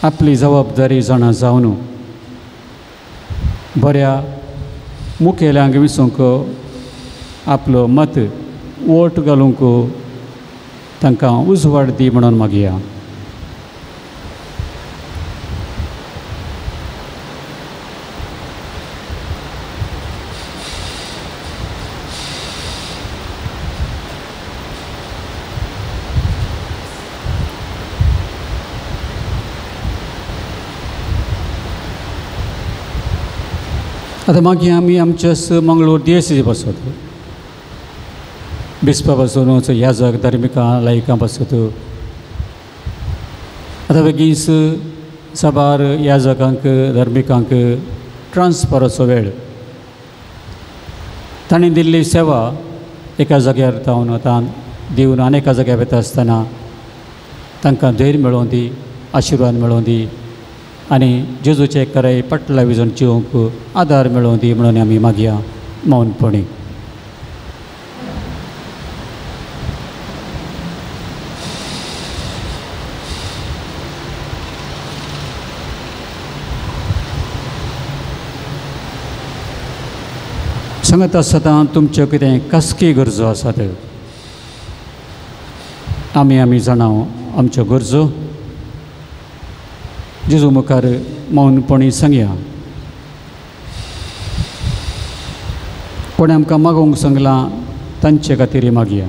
आपली जबाबदारी जाणा जावन बऱ्या मुखेल्यांक विसोंक आपलो मत वोट घालूंक तांकां उजवाड दी म्हणून मागया. आतां मागीर आमी आमच्या मंगळूर दिएसीसी बसत बिस्पा बसून याजक धर्मिकां लायिकां बसत. आतां बेगीस सभार याजकांक धर्मिकांक ट्रान्सफराचो वेळ. तांणी दिल्ली सेवा एका जाग्यार जावन आतां दिवन आनी एका जाग्यार वता आसतना तांकां धैर्य मेळोवन दी, आशिर्वाद मेळोवन दी आनी जेजूचे कराय पटला विजून जिवंक आदार मेळोवन दी म्हणून आमी मागया मौनपणी. सांगत आसतना तुमच्यो कितें कसकी गरजो आसात, आमी जाणाव आमच्यो गरजो जेजू मुखार मौनपणी सांगया. कोणें आमकां मागोवंक सांगलां तांचे खातीर मागया.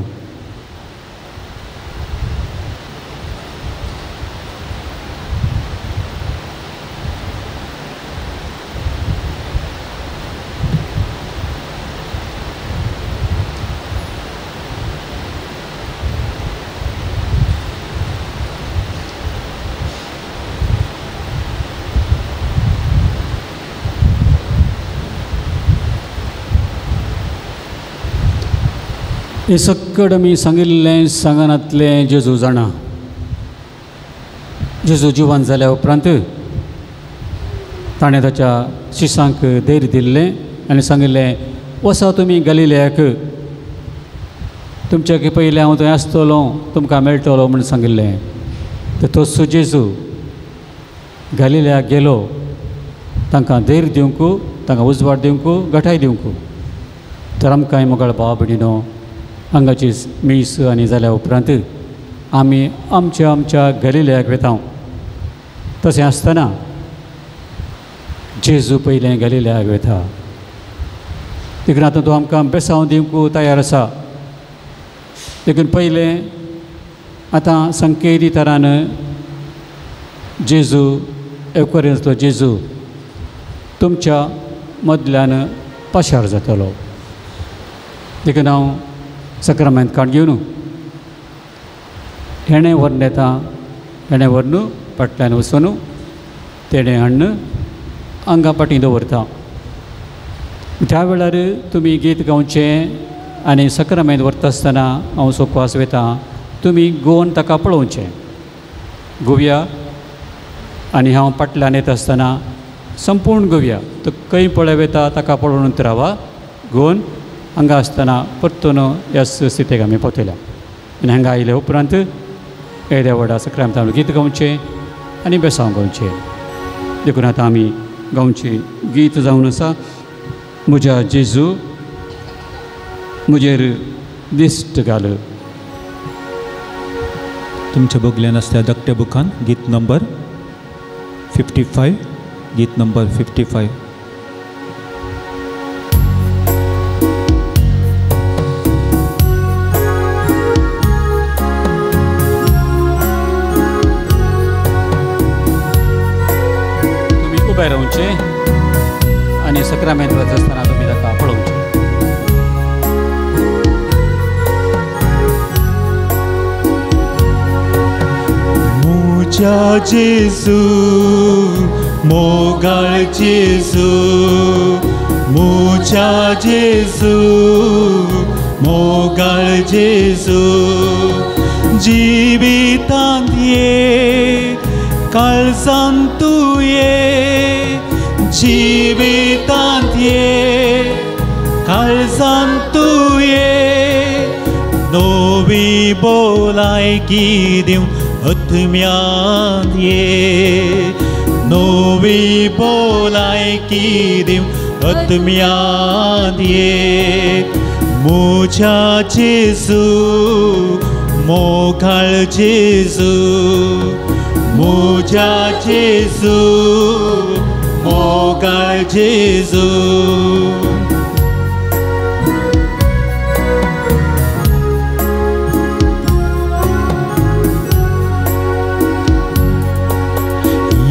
हे सक्कड आमी सांगिल्लें सांगनातलें जेजू जाणा. जेजू जिवन जाल्या उपरांत ताणें ताच्या शिश्यांक धैर्य दिल्लें आनी सांगिल्लें, वसा तुमी गलिलयाक, तुमच्या पयलीं हांव थंय आसतलो, तुमकां मेळटलो म्हूण सांगिल्लें. तर तसो जेजू गलिलयाक गेलो तांकां धैर्य दिवंक, तांकां उजवाड दिवंक, घटाय दिवंक. तर आमकांय मोगाळ भाव भयणीनो, हांगाची मीस आनी जाल्या उपरांत आमी आमच्या गलिलयाक वेता. तशें आसतना जेजू पयलें गलिलयाक वेता. देखून आतां तूं आमकां बेसांव दिवंक तयार आसा. देखून पयलें आतां संकेती तरान जेजू एवकरेंतलो जेजू तुमच्या मदल्यान पाशार जातलो. देखून हांव सक्रामेंत कार्ड घेवन हेणें व्हरून येता, हेणें व्हरून पटल्यान वचून तेणें हाडून हांगा पाटी दवरता. त्या वेळार तुमी गीत गावचें आनी सक्रामेंत व्हरता आसतना हांव सोकवास वेता, तुमी गोवन ताका पळोवचें. गोवया आनी हांव पटल्यान येता आसतना संपूर्ण गोवया. तो खंय पळय वेता ताका पळोवन रावा. गोवन हांगा आसतना परतून ह्या स्थितीक आमी पावतल्या. आनी हांगा आयले उपरांत येद्या व्हडा सक्रामेंतान गीत गावचें आनी बेसांव गावचें. देखून आतां आमी गावचें गीत जावन आसा, म्हज्या जेजू म्हजेर दिश्ट घाल. तुमच्या बोगल्यान आसल्या धाकट्या बुकान गीत नंबर 55, गीत नंबर 55. रावचें आनी सक्रामेंत वता आसतना तुमी ताका पळोवचें. 모자 예수 모갈 예수 모자 예수 모갈 예수 जीवितांतिये kalsantuye जीवितांतिये kalsantuye novi bolai kidim atmyadye novi bolai kidim atmyadye moja jesu 모갈 예수 모자 예수 모갈 예수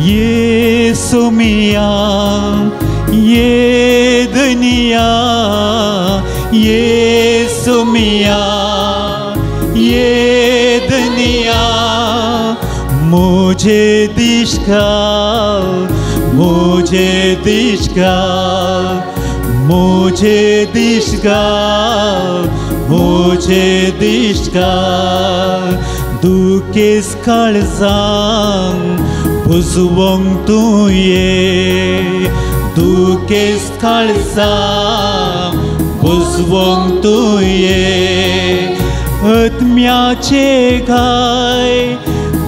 예수 미야 예드니야 예수 미야 ये दुनिया मुझे दिशकाल मुझे दिशकाल मुझे दिशकाल मुझे दिशकाल दुःखेस काळजां पुसवंक तुये दुःखेस काळजां पुसवंक तुये आत्म्याचे गाय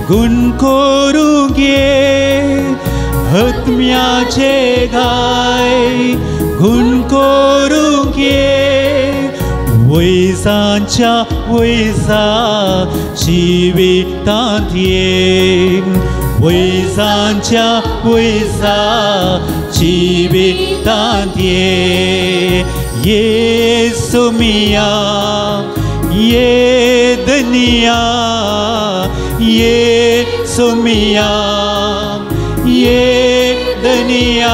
गुण करूं घे आत्म्याचे गाय गुण करूं घे वैसांच्या वैसा जिवितांत ये वैसांच्या वैसा जिवितांत ये येसू मिया ये दुनिया ये सुमिया ये दुनिया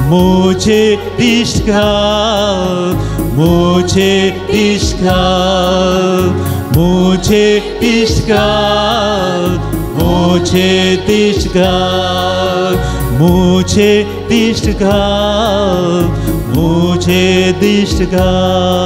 मुझे दिशकाल मुझे दिशकाल मुझे दिशकाल मुझे दिशकाल मुझे दिशकाल मुझे दिशकाल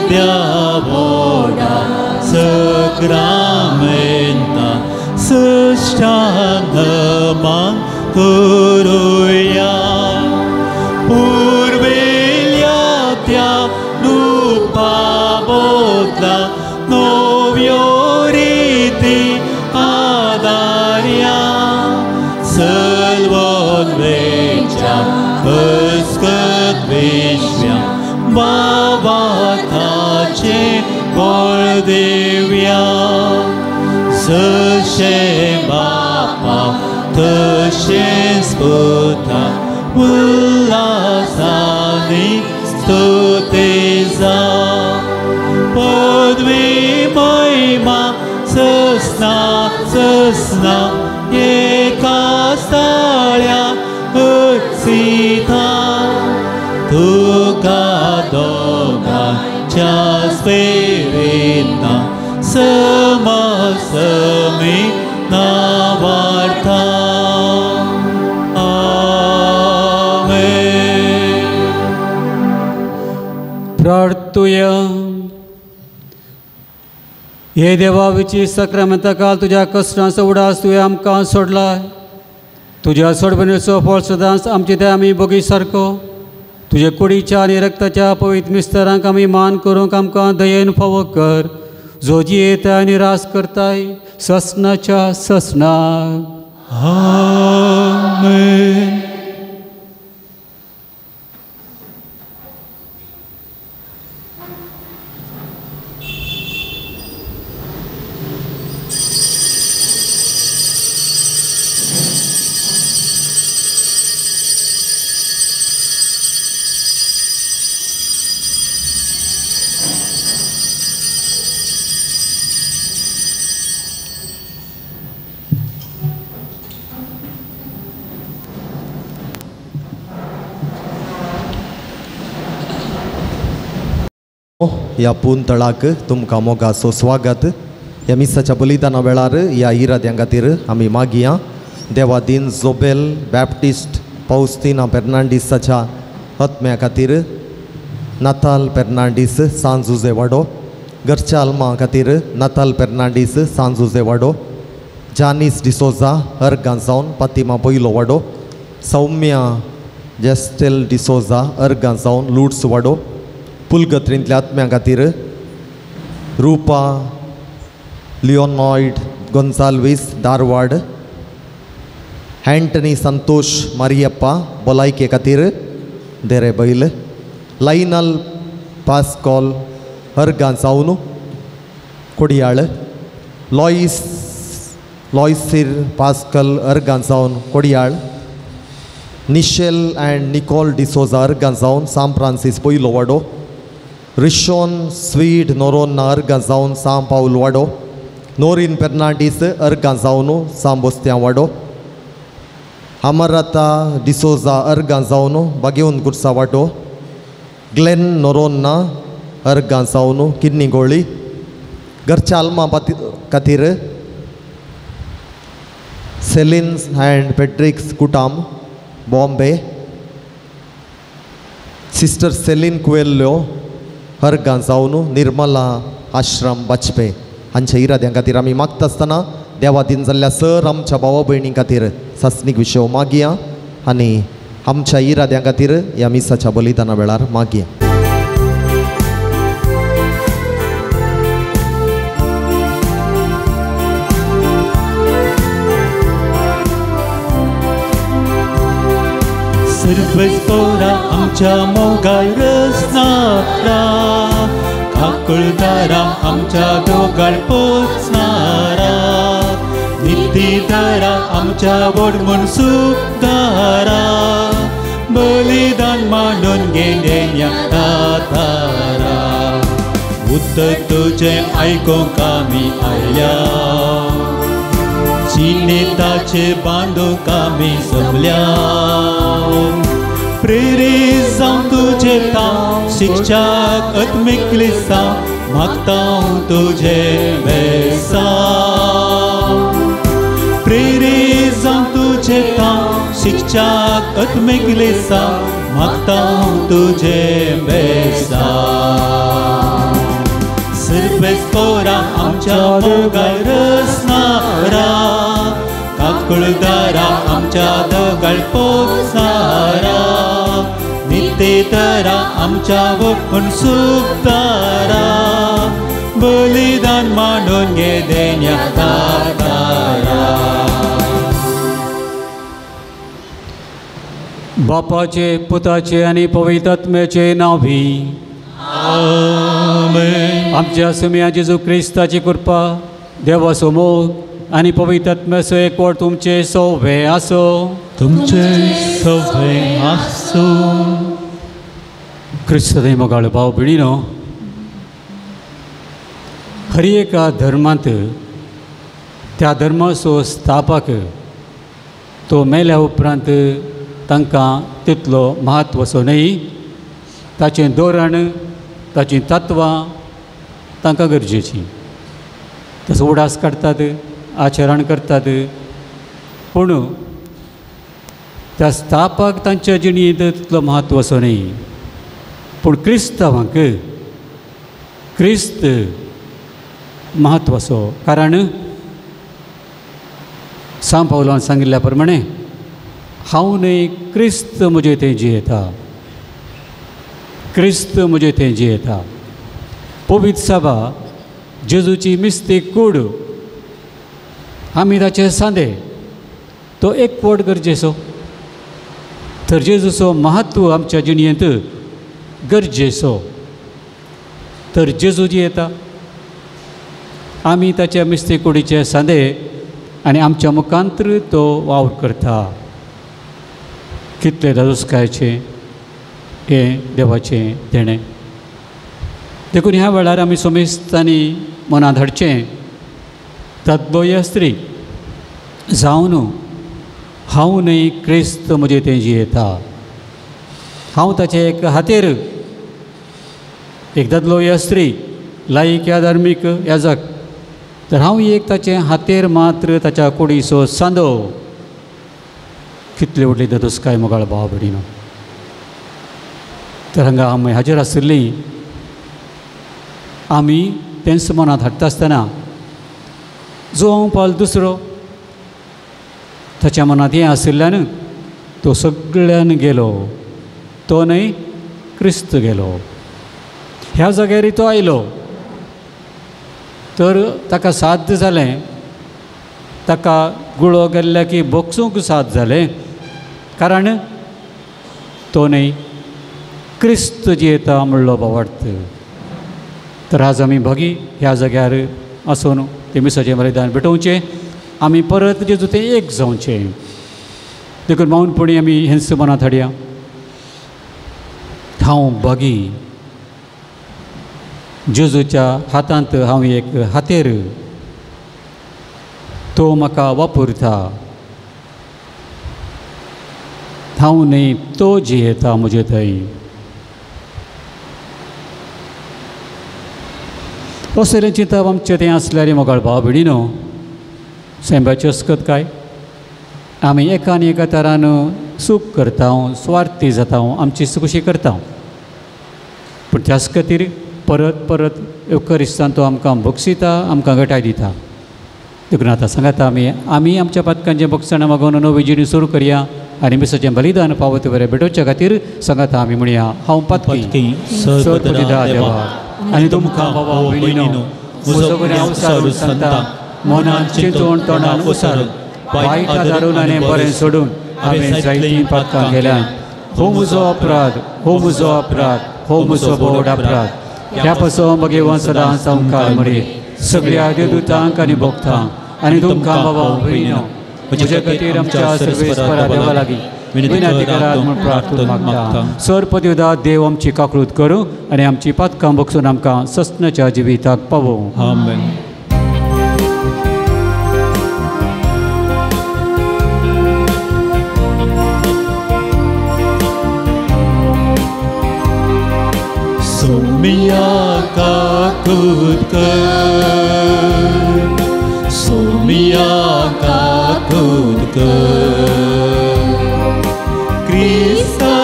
Diavola sacramenta sășteană-mă căruia urveliatea lupa botla novioriti adaria să-l văd vecea păscăt vișvea Baba tace Boldevia Să-și bapa Tăși sputa Ulasani stuteza Podvi măima Să-sna E castalea Îțita Tu ca Doga cea spirita să mă sămi navarta. Amen. प्रार्थूया हे देवा विची सक्रमंता काल तुझ्या कष्टांचो उडास तुवें आमकां सोडलाय तुझ्या सोडवणेचो फळ सदांच आमचे ते आमी बगी सारको तुझे कुडीच्या आनी रक्ताच्या पवित्र मिस्तरांक आमी मान करूंक आमकां दयेन फावो कर जो जियेता आनी रास करताय ससनाच्या ससनाक. आमेन. या पून तळाक तुमकां मोगाचो स्वागत. ह्या मिसाच्या बलिदाना वेळार ह्या इराद्यां खातीर आमी मागया. देवा दिन जोबेल बॅप्टिस्ट पौस्तिना फेर्नांडीसाच्या आत्म्या खातीर नाताल फेर्नांडीस सांजुजे वाडो. घरच्या आल्मा खातीर नाताल फेर्नांडीस सांजुजे वाडो. जानीस डिसोजा अर्गां जावन फातिमा पयलो वाडो. सौम्या जेस्टेल डिसोजा अर्गां जावन लुड्स वाडो. पुलगत्रींतल्या आत्म्या खातीर रुपा लिओनॉयड गोन्साल्वीस धारवाड. एंटनी संतोष मारियप्पा भलायके खातीर देरे बैल. लायनल पास्कॉल अर्गां जावन कोडयाळ. लॉयसीर पास्कल अर्गां जावन कोडयाळ. निशेल एंड निकोल डिसोजा अर्गां जावन सान फ्रांसीस पयलो वाडो. रिशोन स्वीड नोरोन्ना अर्गां जावन सान पावल वाडो. नोरीन फेर्नांडीस अर्गां जावन सान बोस्त्यां वाडो. अमरता डिसोजा अर्गां जावन बागेवन कुर्सा वाडो. ग्लेन नोरोन्ना अर्गां जावन किन्नीगोळी. घरच्या आल्मा खातीर सेलिन्स एंड पेट्रिक्स कुटाम बॉम्बे. सिस्टर सेलिन कुएल्लो अर्गां जावन निर्मला आश्रम बाचपे. हांच्या इराद्यां खातीर आमी मागता आसतना देवा दिन जाल्ल्या सर आमच्या भावा भयणी खातीर सस्नीक विशय मागया आनी आमच्या इराद्यां खातीर ह्या मिसाच्या बलिदाना वेळार मागया. सर्वेस्पोरा आमच्या मोगाळ रचणारा. काकुळदारा आमच्या दोगाळ पोचणारा. नितीदारा आमच्या वडमूण सुखदारा. बलिदान मांडून गेलेल्या दातारा. उत्तर तुझे आयकोंक आमी आयल्या. चिनेताचे बांदूक आमी जमल्या. प्रेरीत जावन तुजे तां शिक्षाक आत्मीक लिसा मागता तुजे बेसा. प्रेरीत जावन तुजे तां शिक्षाक आत्मीक लिसा मागता तुजे बेसा. सर्वेस्पोरा आमच्या मोगाळ रचणारा. काकुळदारा आमच्या दोगाळ पोचणारा. नितेदारा आमच्या वडमूण सुखदारा. बलिदान मांडून गेलेल्या दातारा. बापाचे पुताचे आनी पवित्र आत्म्याचे नांवी. आमेन. आमच्या सुम्या जेजू क्रिस्ताची कृपा देवाचो मोग आनी पवित्र आत्म्याचो एकवट तुमचे सौवे आसो. तुमचे सौवे आसो. क्रिस्त मोगाळ भाव भयणीनो, हर एका धर्मांत त्या धर्माचो स्थापक तो मेल्या उपरांत तांकां तितलो म्हत्वाचो न्हय. ताचें धोरण ताचीं तत्वां तांकां गरजेचीं. तसो उडास काडटात, आचरण करतात, पूण त्या स्थापक तांच्या जिणेंत तितलो म्हत्वाचो न्हय. पूण क्रिस्तांवांक क्रिस्त म्हत्वाचो. कारण सान पावलान सांगिल्ल्या प्रमाणे हांव न्हय क्रिस्त म्हजे थंय जियेता. क्रिस्त म्हजे थंय जियेता. पवित्र सभा जेजूची मिस्तीक कूड आमी ताचे सांदे तो एकवट गरजेचो. तर जेजूचो महत्व आमच्या जिणेंत गरजेचो. तर जेजू जियेता, आमी ताच्या मिस्तीक कुडीचे सांदे आनी आमच्या मुखांतर तो वावर करता. कितले दादोसकायचे हें देवाचें देणें. देखून ह्या वेळार आमी सोमेस्तांनी मनांत हाडचें तत्बोय स्त्री जावन हांव न्हय क्रिस्त म्हजे थंय जियेता. हांव ताचे एक हातेर एक दादलो या स्त्री, लायक या धार्मीक याजक, तर हांव एक ताचे हातेर मात्र ताच्या कुडीचो सांदो. कितले व्हडली दोतोसकाय मोगाळ भाव भयणीनो. तर हांगा आमी हाजीर आशिल्लीं, आमी तेंच मनांत हाडटा आसतना जो पावल दुसरो ताच्या मनांत हें आशिल्ल्यान तो सगळ्यान गेलो, तो न्हय क्रिस्त गेलो. ह्या जाग्यार तो आयलो तर ताका साध्य जालें, ताका गुळो गेल्ल्या की बोगसूंक साथ जालें, कारण तो न्हय क्रिस्त जियेता म्हणलो भावार्थ. तर आज आमी भगी ह्या जाग्यार आसून ते मिसाचें बलिदान भेटोवचें, आमी परत जेजू तें एक जावचें. देखून मौनपणी आमी हेंच मनांत हाडया. हांव भगी, जेजूच्या हातांत हांव एक हातेर, तो म्हाका वापरता. हांव न्हय तो जियेता म्हजे थंय. असलें चिंतप आमचें तें आसल्यार मोगाळ भाव भयणीनो, सेंब्याची अस्कत काय. आमी एकान एका तरान सूख करता, स्वार्थी जाता, आमची सुखशी करता, पूण त्याच खातीर परत परत एवकरिस्तान तो आमकां बक्षिता, आमकां घटाय दिता. देखून आतां सांगात आमी आमच्या पातकांचें बक्षण मागून नवी जिणी सुरू करया आनी मिसाचें बलिदान पावत बरें भेटोवच्या खातीर सांगात आमी म्हणया. हांव पातकी सर्वपिता देवा आनी तुमकां बाबा भयणीनो, म्हजो बरें अवसारून सांगता, मनान चिंतून तोंडान उसारून, वायट आदारून आनी बरें सोडून हांवें जायतीं पातकां केल्यात. हो म्हजो अपराध, हो म्हजो अपराध, हो म्हजो बोड अपराध. ह्या पासून म्हगे वन सदांच संवकार मरे सगळ्या देवदूतांक आनी भक्तांक आनी तुमकां बाबा भयणीनो, म्हजे खातीर आमच्या सर्वेस्परा देवा लागीं विनंती करात म्हूण प्रार्थना मागता. सर्वपदिवदा देव आमची काकळूत करूं आनी आमची पातकां बक्षून आमकां सस्नाच्या जिविताक पावों. आमेन. सोमिया काकूत कर, सोमिया काकूत कर, क्रिस्ता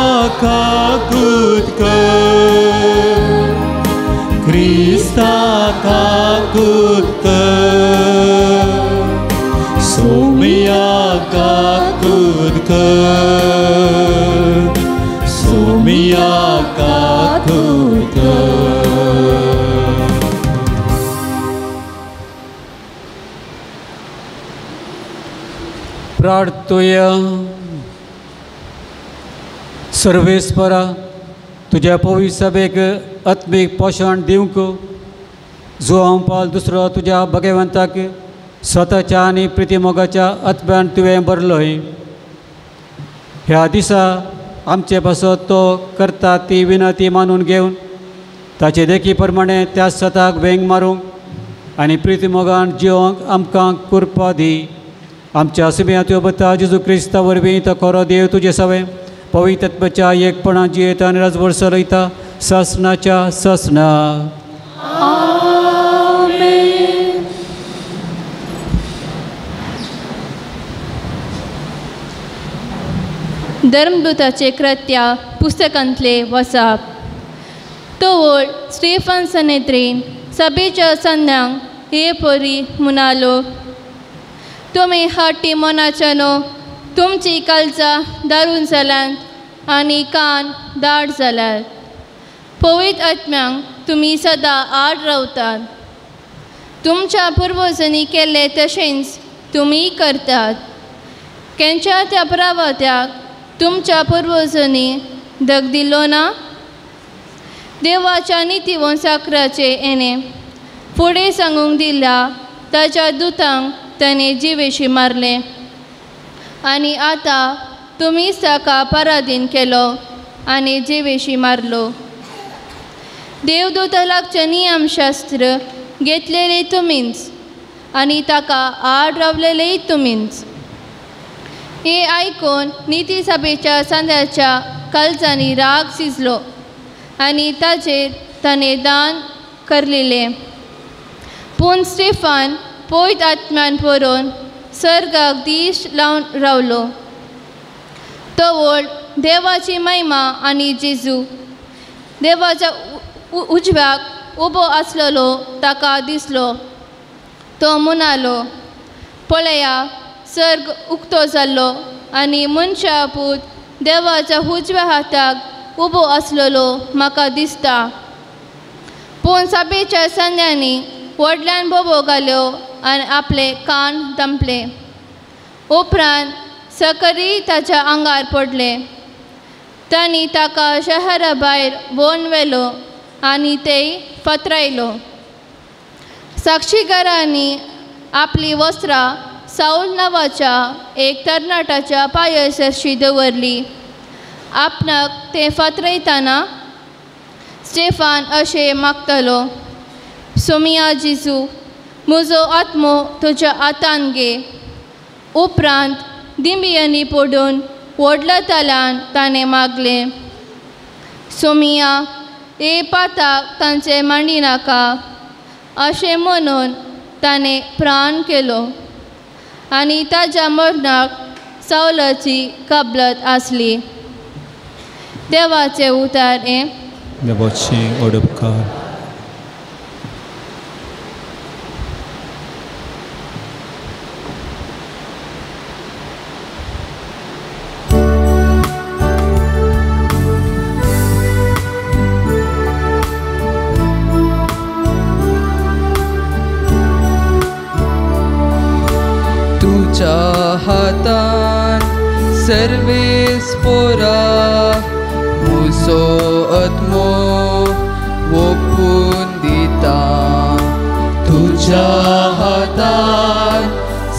काकूत कर, क्रिस्ता काकूत कर, सोमिया काकूत कर, सोमिया काकूत कर. प्रार्थुया. सर्वेस्परा, तुज्या पवित्र सभेक आत्मीक पोशण दिवंक जो हांव पावल दुसरो तुज्या भगवंताक स्वताच्या आनी प्रितीमोगाच्या आत्म्यान तुवें भरलोय. ह्या दिसा आमचे पासत तो करता ती विनंती मानून घेवन ताचे देखी प्रमाणे त्या स्वताक वेंग मारूंक आनी प्रितीमोगान जिवंक आमकां कृपा दी. आमच्या सभेंत बता जेजू क्रिस्ता वरवीं तो खरो देव तुजे सवे पवित्र आत्म्याच्या एकपणान जियेता आनी राजभर चलयता ससनाच्या ससना. धर्मदूताचे कृत्या पुस्तकांतले वचप. तो वोड स्टेफन सनेद्रीन सभेच्या संज्ञांक हे परी म्हणालो, तुमी हाटी मनाच्यानो तुमची काळजां दारून जाल्यात आनी कान दाट जाल्यात. पवित्र आत्म्यांक तुमी सदां आड रावतात. तुमच्या पुर्वजांनी केल्ले तशेंच तुमी करतात. केंच्या त्या प्रवात्याक तुमच्या पुर्वजांनी दग दिलो ना? देवाच्या नितीवंशाक्राचे येणे फुडें सांगूंक दिल्या ताच्या दुतांक ताणें जिवेशी मारले आनी आतां तुमीच ताका पराधीन केलो आनी जिवेशी मारलो. देवदूता लागचें नियमशास्त्र घेतलेले तुमीच आनी ताका आड रावलेलेय तुमीच. हे आयकून निती सभेच्या सांद्याच्या काळजांनी राग शिजलो आनी ताचेर ताणें दान करलेलें. पूण स्टेफान पयत आत्म्यान परोवन सर्गाक दिश लावन रावलो. तो व्हड देवाची महिमा आनी जेजू देवाच्या उजव्याक उबो आसलेलो ताका दिसलो. तो म्हणालो, पळया, सर्ग उक्तो जाल्लो आनी मनशा पूत देवाच्या उजव्या हाताक उबो आसलेलो म्हाका दिसता. पूण सभेच्या संद्यांनी व्हडल्यान बोबो घाल्यो आनी आपले कान दामले. उपरांत सकरी ताच्या आंगार पडले. तांणी ताका शहरा भायर भोवन व्हेलो आनी ते फतरायलो. साक्षीगारांनी आपली वस्त्रां साऊल नांवाच्या एक तरणाट्याच्या पांयसरशी दवरली. आपणाक ते फतरायतना स्टेफान अशें मागतालो, सोमिया जेजू, म्हजो आत्मो तुज्या हातान घे. उपरांत दिंबियांनी पडून व्हडल्या तालान ताणें मागलें, सोमिया, हे पाताक तांचे मांडी नाका. अशें म्हणून ताणें प्राण केलो आनी ताच्या मरणाक सावलाची कबलत आसली. देवाचे उतार हें. देवाचें व्हड उपकार. हातान सर्वेस पोरा मुसो आत्मो ओपून दिता. तुझ्या हातान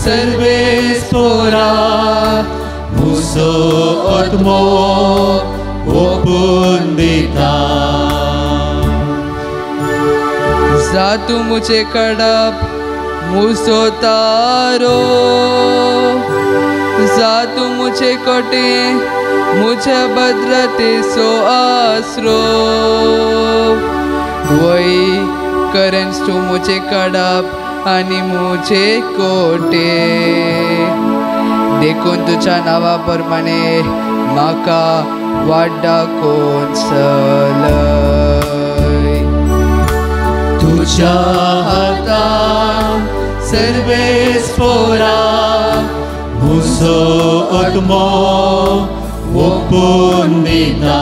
सर्वेस पोरा मुसो आत्मो ओपून दिता. जा तू मुझे कडप मुसो तारो, जा तू मुझे कोटे मुझे भद्रते सो आसरो. वही करन्स तू मुझे कडप आनी मुझे कोटे. देखून तुझ्या नावा प्रमाणे म्हाका वाडा कोंसलय. तुझ्या हातान सर्वेस पोरा मुसो आत्मो ओपून दिता.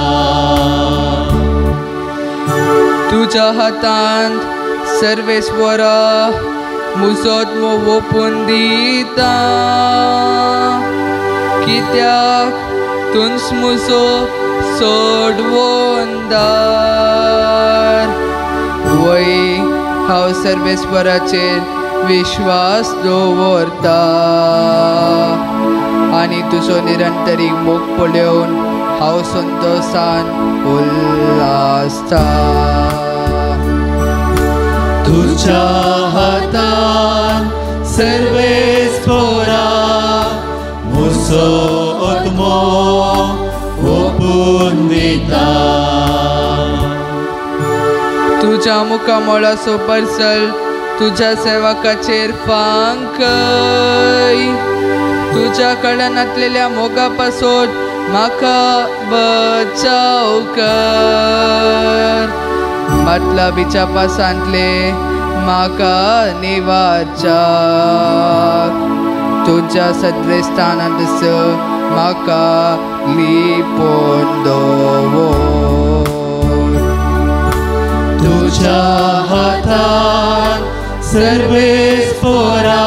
तुझ्या हातान सर्वेस पोरा मुसो आत्मो ओपून दिता. कित्याक तुंस मुसो सोडवोन दार. वय हांव सर्वेस्पराचेर विश्वास दवरता आनी तुजो निरंतरीक मोग पळोवन हांव संतोषान उल्हासता. तुझ्या हातान सर्वेस पोरा मुसो आत्मो ओपून दिता. तुझ्या मुखामोळाचो परसल तुझ्या सेवकाचेर फांकय. तुझ्या कडल्यान नातलेल्या मोगा पासून म्हाका बचाव कर. मतलबीच्या पासांतले म्हाका निवारच्या. तुझ्या सद्रेस्थानांत म्हाका लिपोवन दवर. तुझ्या हातान सर्वेस पोरा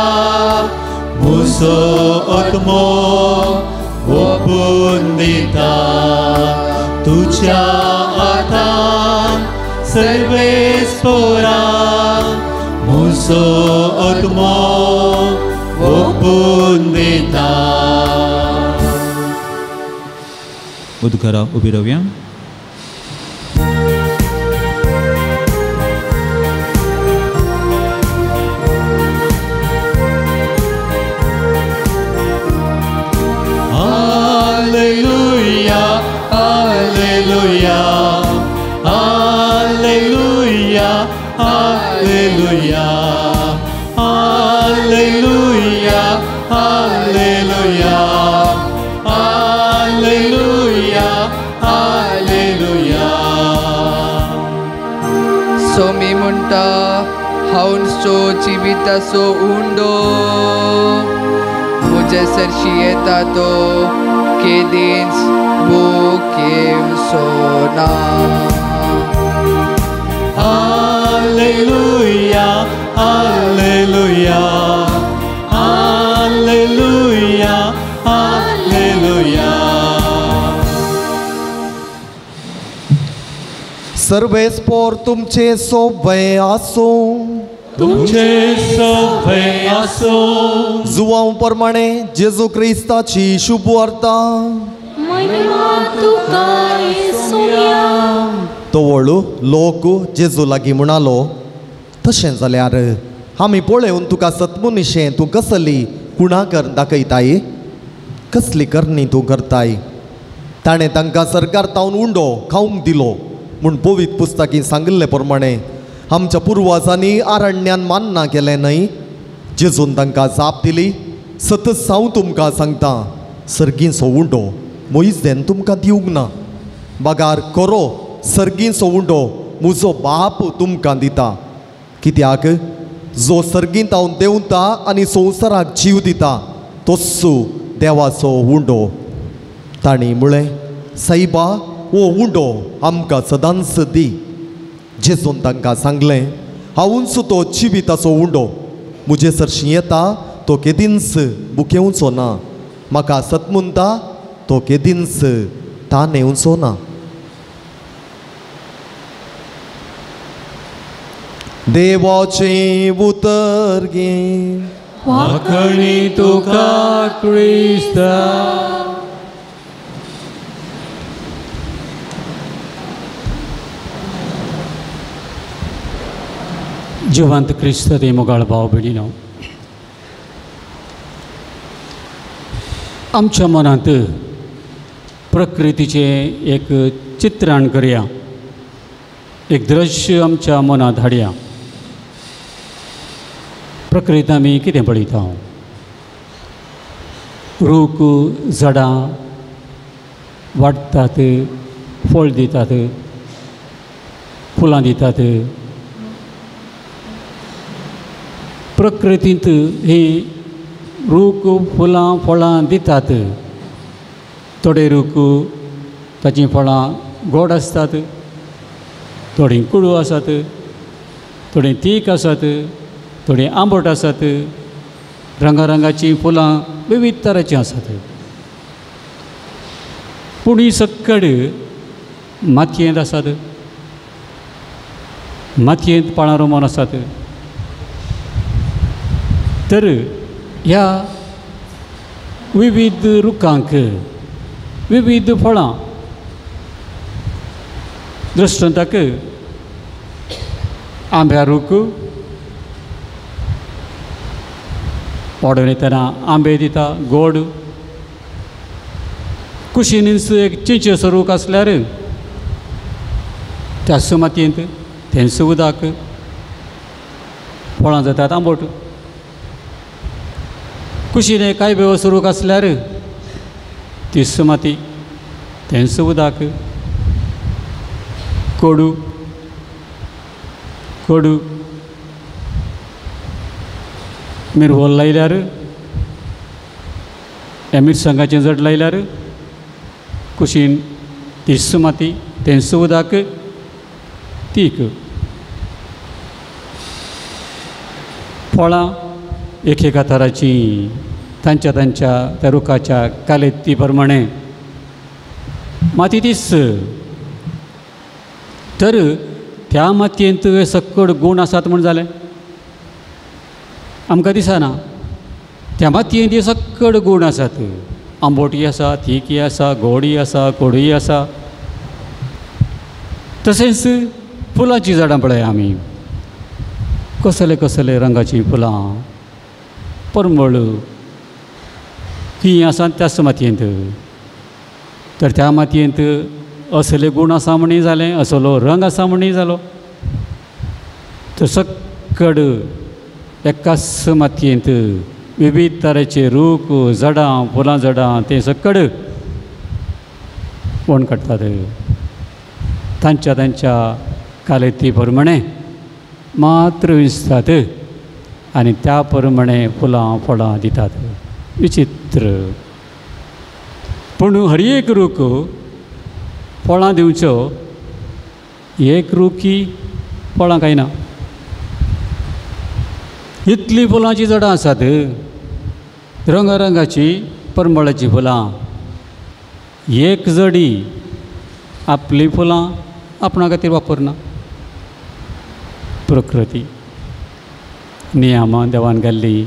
मुसो आत्मो ओपून दिता. तुझ्या हातान सर्वेस पोरा मुसो आत्मो ओपून दिता. उदकारा उबी रावया. Alleluia, alleluia, Alleluia, Alleluia, Alleluia, Alleluia, Alleluia. So mi munta haun so civita so undo mujhe sarshiyeta to ke dins bukem sona. Alleluia, Alleluia, Alleluia, Alleluia. सर्वेस्पोर तुमचे सोबे आसो, तुमचे सोबे आसो. जुवांव प्रमाणे जेजू क्रिस्ताची शुभ वार्ता. तो वळू लोक जेजू लागीं म्हणालो, तशें जाल्यार आमी पळोवन तुका सतमुनिशें तूं कसली कुणाकर दाखयताय, कसली करणी तूं करताय. ताणें तांकां सरकारतावन उंडो खावंक दिलो म्हूण पवित्र पुस्तकांत सांगिल्ले प्रमाणे आमच्या पुर्वजांनी आरण्यान मान्ना केलें न्हय. जेजून तांकां जाप दिली, सतत हांव तुमकां सांगता, सर्गीचो उंडो मोइजेन तुमकां दिवंक ना. बागार करो सर्गीचो उंडो म्हजो बाप तुमकां दिता. कित्याक जो सर्गींत हांव देंवता आनी संवसाराक जीव दिता तोच देवाचो उंडो. ताणी म्हळें, साईबा हो उंडो आमकां सदांच दी. जेजून तांकां सांगलें, हांवूच तो जिविताचो उंडो. म्हजे सरशीं येता तो केदींच बुकेवचो ना. म्हाका सत म्हणटा तो केदींच तान येवचो ना. देवाचें उतर घे, वाखणी तुका क्रिस्ता. जिवंत क्रिस्त ते मोगाळ भाव भयणीनो, आमच्या मनांत प्रकृतीचें एक चित्रण करया, एक दृश्य आमच्या मनांत हाडया. प्रकृती आमी कितें पळयता? रूख झाडां वाडटात, फळ दितात, फुलां दितात. प्रकृतींत ही रूख फुलां फळां दितात. थोडे रूख ताचीं फळां गोड आसतात, थोडीं कडू आसात, थोडीं तीख आसात, थोडीं आंबट आसात. रंगारंगाचीं फुलां विविध तरांचीं आसात. पूण ही सकड मातयेंत आसात, मातयेंत पाळां रोमोन आसात. तर ह्या विविध रुखांक विविध फळां दृश्टांताक आंब्या रूख वाडोवन येतना आंबे दिता गोड. कुशीनीच एक चिंचेचो रूख आसल्यार त्याच मातयेंत तेंच उदक फळां जातात आंबट. कुशीने कांय बेवस रूख आसल्यार तीच माती तेंच उदक कोडू कोडू. मिरवल लायल्यार ह्या मिरसांगाचें जड लायल्यार कुशीन तीच माती तेंच उदक तीक. फळां एकेका तराची तांच्या त्या रुखाच्या कालेती प्रमाणे माती तीच. तर त्या मातयेंत सकड गूण आसात म्हण जालें आमकां दिसना. त्या मातयेंत सकड गूण आसात. आंबोटी आसा, तीखी आसा, गोडी आसा, कोडूय आसा. तशेंच फुलांची झाडां पळय आमी, कसले कसले रंगाची फुलां, परमळ ही आसा त्याच मातयेंत. तर त्या मातयेंत असले गूण आसा म्हणूय जालें, असलो रंग आसा म्हणूय जालो. तो सकड एकाच मातयेंत विविध तरेचे रूख झाडां फुलां झाडां ते सकड वण काडटात. तांच्या कालेती प्रमाणे मात्र विसतात आनी त्या प्रमाणे फुलां फळां दितात. विचित्र. पूण हर एक रूख फळां दिवच्यो एक रूखी फळां कांय ना. इतलीं फुलांची झाडां आसात, रंगारंगाची परमळाची फुलां. एक जडी आपली फुलां आपणा खातीर वापरना. प्रकृती नियमां देवान घाल्ली.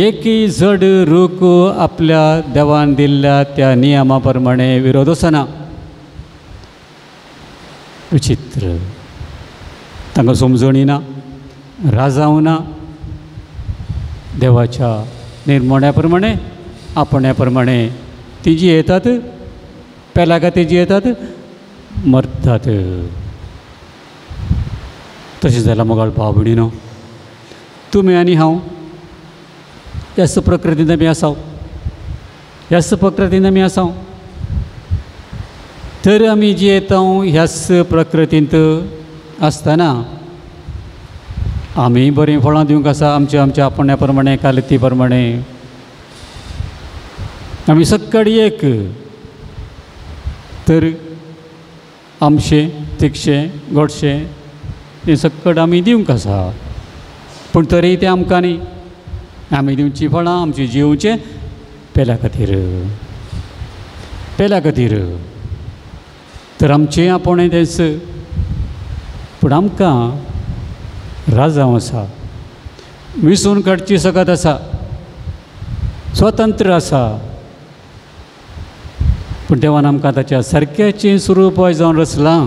एकय जड रूख आपल्या देवान दिल्ल्या त्या नियमा प्रमाणे विरोध वचना. विचित्र. तांकां समजणी ना, राजाव ना. देवाच्या निर्मण्या प्रमाणे आपण्या प्रमाणे ती जी येतात पेला खातीर जी येतात मरतात. तशें जालां मोगाळ भाव भयणीनो. तुमी आनी हांव ह्याच प्रकृतीन आमी आसाव. ह्याच प्रकृतीन आमी आसाव. तर आमी जियेता ह्याच प्रकृतींत आसतना आमी बरीं फळां दिवंक आसा आमच्या आपण्या प्रमाणे कालिती प्रमाणे. आमी सक्कड एक तर आमचें तिखशें गोडशें तें सक्कड आमी दिवंक आसा. पूण तरी तें आमकां न्ही. आमी दिवचीं फळां आमचें जिवचें पेल्या खातीर. पेल्या खातीर तर आमचें आपोणें तेंच. पूण आमकां राजांव आसा, विसून काडची सकत आसा, स्वतंत्र आसा. पूण देवान आमकां ताच्या सारक्याचें स्वरूप जावन रचलां.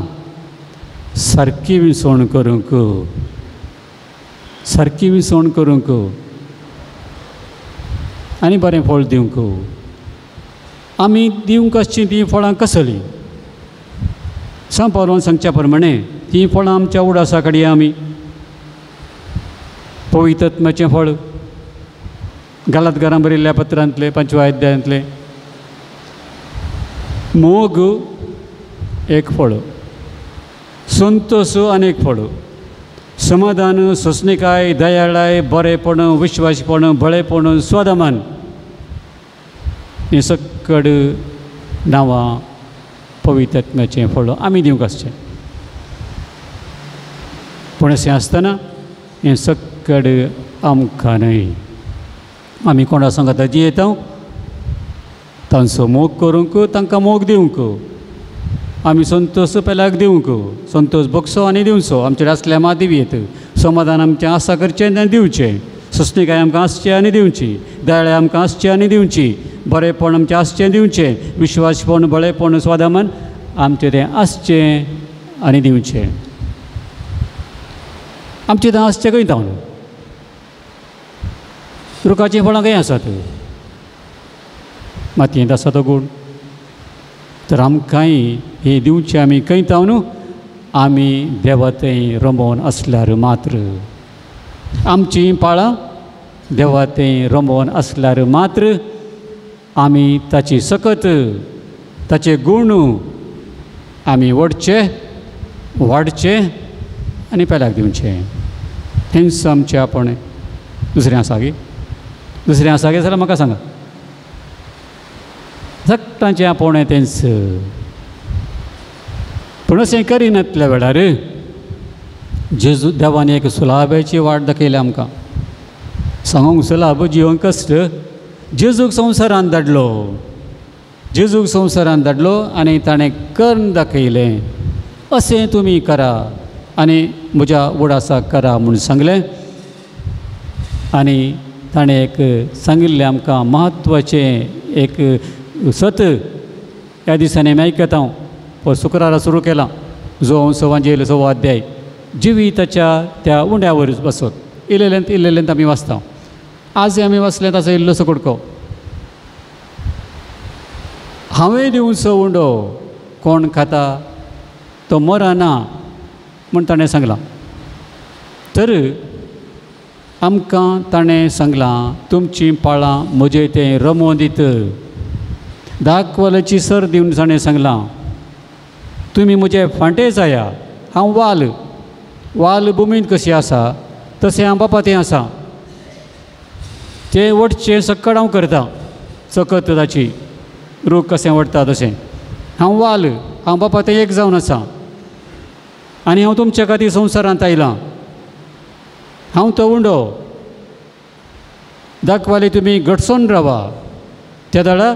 सारकी विसवण करूंक, सारकी विसवण करूंक आनी बरें फळ दिवंक. आमी दिवंक आसचीं तीं फळां कसलीं? सांग पावलान सांगच्या प्रमाणे तीं फळां आमच्या उडासा काडया आमी. पवित्रात्म्याचें फळ गलातकारांक बरयल्ल्या पत्रांतले 5व्या अध्यायांतले. मोग एक फळ, संतोश अनेक फळ, समाधान, सोंसणीकाय, दयाळाय, बरेपण, विश्वासपण, बळेपण, स्वादमान हें सकड नांवां पवित्रात्म्याचें फळ आमी दिवंक आसचें. पूण अशें आसतना हें सकड आमकां न्हय. आमी कोणा सांगात जियेता तांचो मोग करूंक, तांकां मोग दिवंक. आमी संतोश पेल्याक दिवंक, संतोश भोगसो आनी दिवचो. आमचेर आसल्या मां दिवयेत. समाधान आमचें आसा करचें आनी दिवचें. सोंसणीकाय आमकां आसचें आनी दिवची. दयाळाय आमकां आसचें आनी दिवची. बरेपण आमचें आसचें दिवचें. विश्वासपण, बळेपण, स्वादामान आमचें तें आसचें आनी दिवचें. आमचें तें आसचें खंय जावन रुखाचीं फळां खंय आसात? मातयेंत आसा तो गूण. तर आमकांय ही दिवची आमी खंय जावन आमी देवा थंय रमोवन आसल्यार मात्र. आमचीं पाळां देवा थंय रमोवन आसल्यार मात्र आमी ताची सकत ताचे गूण आमी वडचे, वाडचें आनी पेल्याक दिवचें. हेंच आमचें आपोणें. दुसरें आसा गे? दुसरें आसा गे जाल्यार म्हाका सांगा. सक्ताचें आपोणें तेंच. पूण अशें करिनातल्या वेळार जेजू देवान एक सुलाभेची वाट दाखयल्या आमकां. सांगूंक सुलाभ जिवन कश्ट जेजूक संवसारांत धाडलो. जेजूक संवसारांत धाडलो आनी ताणें करून दाखयलें. अशें तुमी करा आनी म्हज्या उडासाक करा म्हूण सांगलें. आनी ताणें एक सांगिल्लें आमकां म्हत्वाचें एक सत ह्या दिसांनी आमी आयकता. पळय शुक्रारा सुरू केला जो 6वा अध्याय. जिविताच्या त्या उंड्यावर बसत इल्लेंत आमी वाचता. आज आमी वाचलें ताचो इल्लोसो कुडको. हांवें दिवचो उंडो कोण खाता तो मरना म्हूण ताणें सांगलां. तर आमकां ताणें सांगलां तुमचीं पाळां म्हजें तें रमोन दित. दाखवालाची सर दिवन ताणें सांगलां तुमी म्हजे फांटे जाया. हांव वाल भुमींत कशी आसा तशें हांव बापा तें आसा. तें वटचें सक्कड हांव करतां. सकत ताची रूख कशें वडटा तशें हांव बापा तें एक जावन आसा. आनी हांव तुमच्या खातीर संवसारांत आयलां. हांव तो उंडो. दाखवाली तुमी घटसून रावा. त्या दाडा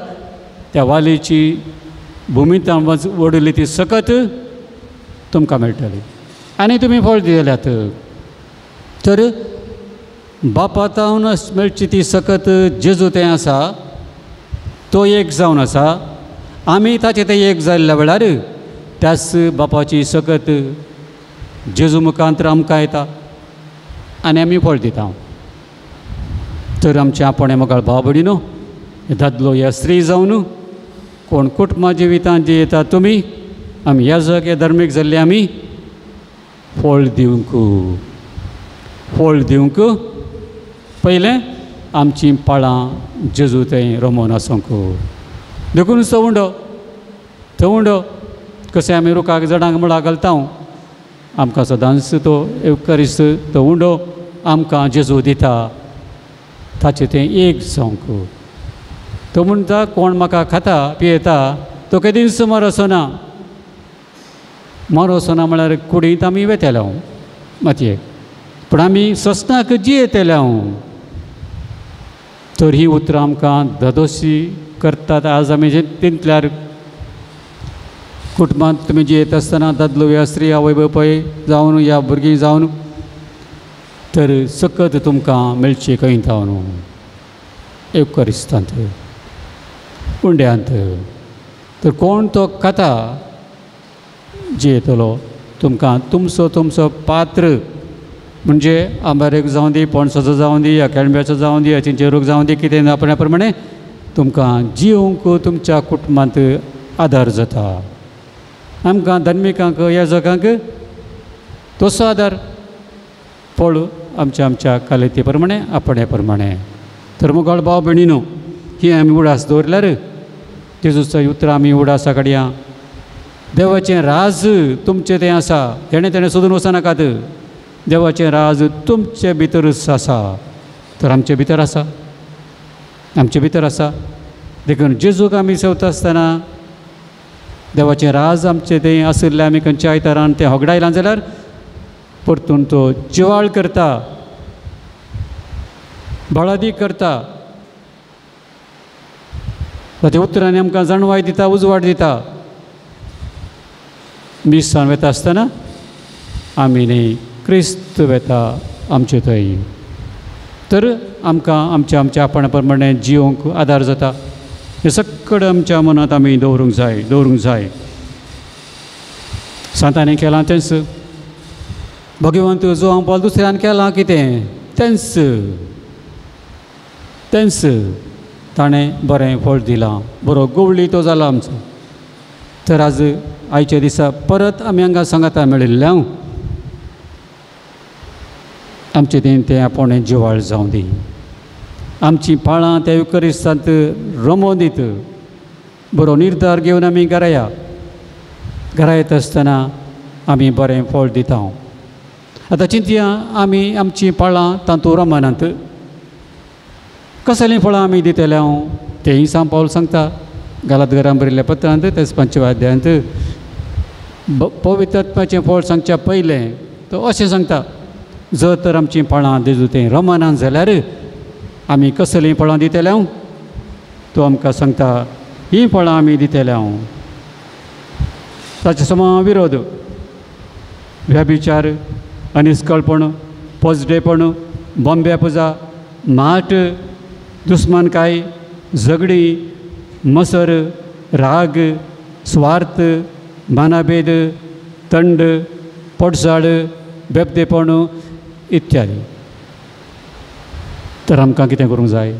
त्या वालीची भुमींत वडली ती सकत तुमकां मेळटली आनी तुमी फळ दिल्यात. तर बापातावन मेळची ती सकत जेजू तें आसा तो एक जावन आसा. आमी ताचे ते एक जाल्ल्या वेळार त्याच बापाची सकत जेजू मुखांतर आमकां येता आनी आमी फळ दिता. तर आमचे आपणे मोगाळ भाव भयणीनो, दादलो या स्त्री जावन कोण कुटुंबा जिवितांत जे येता तुमी आमी ह्या जग धर्मीक जाल्ले आमी फळ दिवंक पयलें आमचीं पाळां जेजू थंय रमोन आसूंक. देखून तो उंडो कशें आमी रुखाक झाडांक मुळा घालता आमकां सदांच तो एवकारिस्त तो उंडो आमकां जेजू दिता. ताचें तें एक जावंक. तो म्हणटा कोण म्हाका खाता पियेता तो केदींच मरोसोना. मरोसोना म्हळ्यार कुडींत आमी वेतेल्या मातयेक, पूण आमी सोंसनाक जियेतेल्या. तर ही उतरां आमकां धदोशी करतात. आज आमी जे तितल्यार कुटुंबांत तुमी जियेत आसतना दादलो या स्त्री आवय बापूय जावन या भुरगीं जावन तर सकत तुमकां मेळची कळटा न्हू. एवकारिस्तांत उंड्यांत. तर कोण तो खाता जियेतलो तुमकां तुमचो पात्र म्हणजे आंबारेक जावं दी, पणसाचो जावं दी, या केळम्याचो जावं दी, चिंचे रूख जावं दी, कितें आपण्या प्रमाणे तुमकां जिवंक तुमच्या कुटुंबांत आदार जाता. आमकां धर्मिकांक ह्या जगांक तसो आदार फळ आमच्या कालेती प्रमाणे आपणे प्रमाणे. तर मुगाळ भाव भयणीनो, ही आमी उडास दवरल्यार जेजूचो उतरां आमी उडासा काडया. देवाचें राज तुमचें तें आसा. तेणें सोदून वचनाकात. देवाचें राज तुमचे भितरच आसा. तर आमचे भितर आसा. देखून जेजूक आमी सेवता आसतना देवाचें राज आमचें तें आशिल्लें आमी खंयच्या आयतारान तें होगडायलां जाल्यार परतून तो जिवाळ करता, बळादी करता. ताच्या उतरांनी आमकां जाणवाय दिता, उजवाड दिता. मिसांत वेता आसतना आमी न्ही क्रिस्त वेता आमचे थंय. तर आमकां आमच्या आपणा प्रमाणे जिवंक आदार जाता. हे सक्कड आमच्या मनांत आमी दवरूंक जाय. सांतांनी केलां तेंच. भगवंत जो हांव पावल दुसऱ्यान केलां कितें तेंच ताणें बरें फळ दिलां. बरो गवळी तो जाला आमचो. तर आज आयच्या दिसा परत आमी हांगा सांगाता मेळिल्ल्या आमचें तें आपणें जिवाळ जावं दी. आमचीं पाळां त्या युकरिस्तांत रमोन दीत. बरो निर्धार घेवन आमी घरा येता आसतना आमी बरें फळ दिता. आतां चिंतया आमी आमचीं पाळां तातूंत रमनांत कसलीं फळां आमी दितल्या तेंय सांग पावल सांगता गालातकारांक बरयल्ल्या पत्रांत तेच 5व्या अध्यायांत पवित्र आत्म्याचें फळ सांगच्या पयलें तो अशें सांगता, जर तर आमचीं फळां जेजू तें रमनांत जाल्यार आमी कसलीं फळां दितल्या तो आमकां सांगता हीं फळां आमी दितल्या. ताचे समा विरोध, व्याभिचार, अनिश्कळपण, पोजडेपण, बॉम्बे पुजा, माट, दुस्मानकाय, झगडी, मसर, राग, स्वार्थ, मानाभेद, तंड, पडसाड, बेबदेपण इत्यादी. तर आमकां कितें करूंक जाय?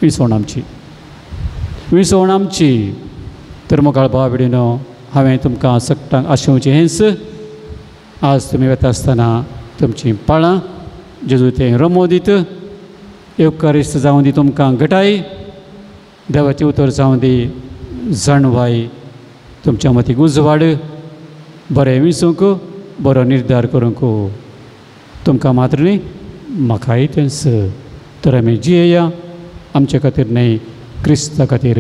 विसवण आमची. तर मोगाळ भाव भयणीनो, हांवें तुमकां सक्तांक आशेवचें हेंच आज तुमी वेता आसतना तुमची पाळां जेजू तें रमोदीत एवकारिस्त जावं दी तुमकां घटाय देवाचें उतर जावं दी जाणवाय तुमच्या मतीक उजवाड बरें विसूंक बरो निर्धार करूंक तुमकां मात्र न्ही म्हाकाय तेंच तर आमी जियेया आमचे खातीर न्ही क्रिस्ता खातीर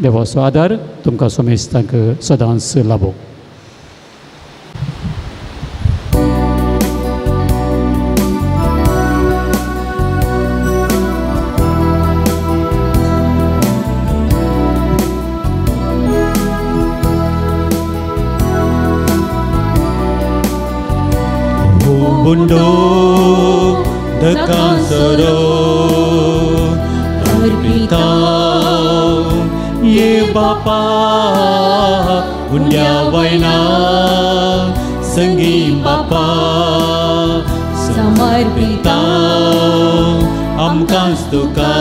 देवाचो आदार तुमकां सोमेस्तांक सदांच लाभो. Bundo dekat soro Berbitau Ye Bapa Undia waina Senggim Bapa Samarbitau Amkan stuka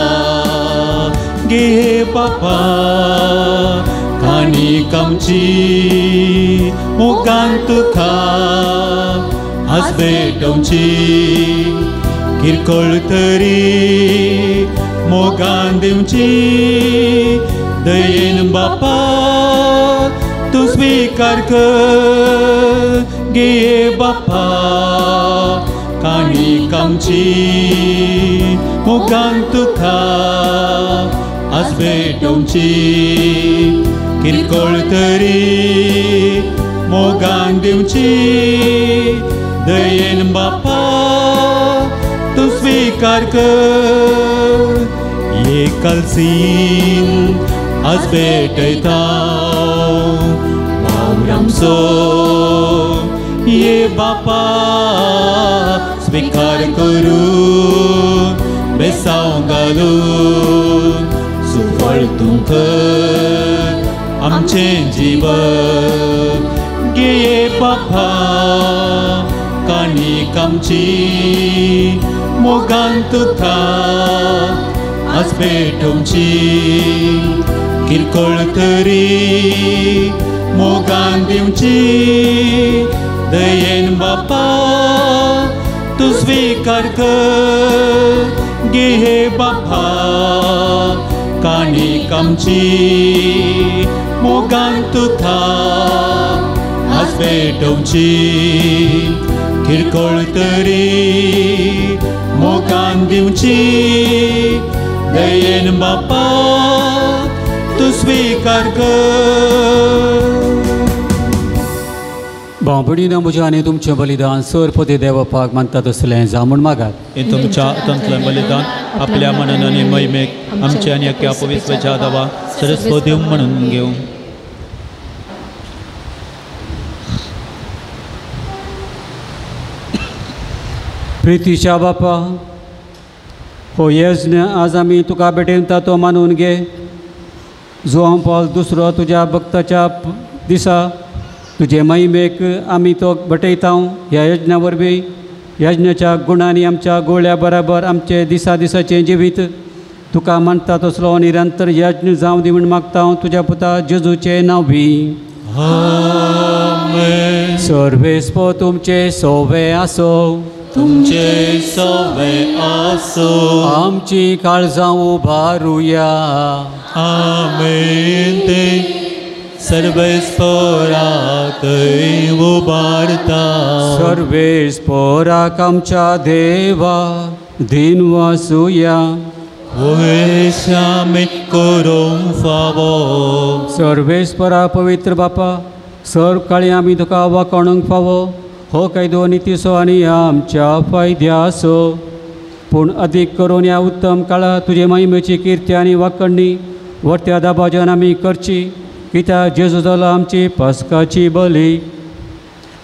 Ge Bapa Kani kamci Mukan tuka Asbe domci Kirkol teri Mogan dimci Dayin Bapa Tu svikar ke Giye Bapa Kani kamci Mogan tuka Asbe domci Kirkol teri Mogan dimci Dayin Bapa Tu svikar कर ये कलसीन आज भेटयतां वावरामचो ये बापा स्वीकार करून बेसांव घालून सुफळ तुमकां आमचें जीवन गे बापा काणीक आमची मोगान तुका आज भेटोवची किरकोळ तरी मोगान दिवची दयेन बापा तूं स्वीकार कर गे हे बापा काणीक आमची मोगान तुका आज भेटोवची किरकोळ तरी मोगान दिवची दयेन बापा तूं स्वीकार कर. भावभयणीनो म्हजें आनी तुमचें बलिदान सरपती देवपाक मानतात तसलें जावून मागात. हे तुमच्या तंतलें बलिदान आपल्या मनान आनी महिमेक आमचे आनी एका पवित्रच्या दावा सरस्वती म्हणून घेवं. प्रितीच्या बापा हो यज्ञ आज आमी तुका भेटयता तो मानून घे जो हांव पावल दुसरो तुज्या भक्ताच्या दिसा तुजे महिमेक आमी तो भेटयता ह्या यज्ञा वरवीं यज्ञाच्या गुणांनी आमच्या गोळ्या बराबर आमचे दिसा दिसाचें जिवीत तुका मानता तसलो निरंतर यज्ञ जावं दी म्हूण मागता तुज्या पुता जेजूचें नांवी. आमेन. सर्वेस्पो तुमचे सोवे आसो तुमचे सोवे आसो आमची काळजां उबारुया. आमेन. ते सर्वेस्पराक उबारता सर्वेस्पराक आमच्या देवा दिन वासुया. आमी करूंक फावो सर्वेस्परा पवित्र बापा सर काळी आमी तुका वाकोणूंक फावो हो कायदो नितीसो आनी आमच्या फायद्यासो पूण अदीक करून ह्या उत्तम काळात तुजे महिमेची किर्ती आनी वाखणणी वर्त्या दाबाजन आमी करची कित्याक जेजू जालो आमची पास्काची बली.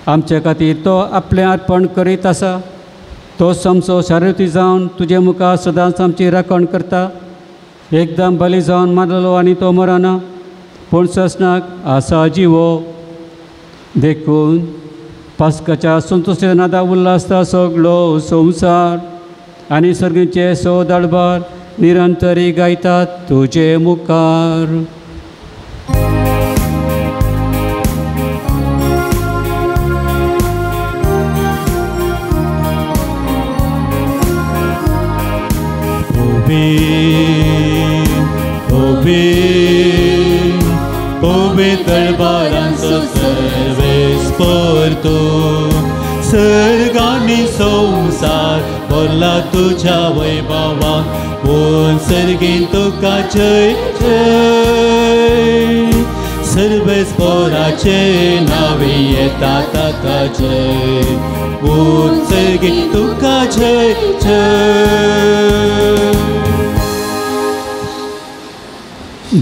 आमचे खातीर तो आपलें अर्पण करीत आसा तो समसो शारिती जावन तुजे मुखार सदांच आमची राखण करता. एकदम बली जावन मारलो आनी तो मरना पूण ससनाक आसा जिवो देखून पास्काच्या संतोशेच्या नादा उल्हासता सगळो संवसार आनी सर्गीचे सो दळबार निरंतरी गायतात तुजे मुखार. कळबारांचो सर्वेस परतून सर्गांनी संसार भरला तुझ्या वैभवान पूण सर्गीन तुका जय जय सर्वेस पोराचे नावे येता ताका जय पूण सर्गीन तुका जय जय.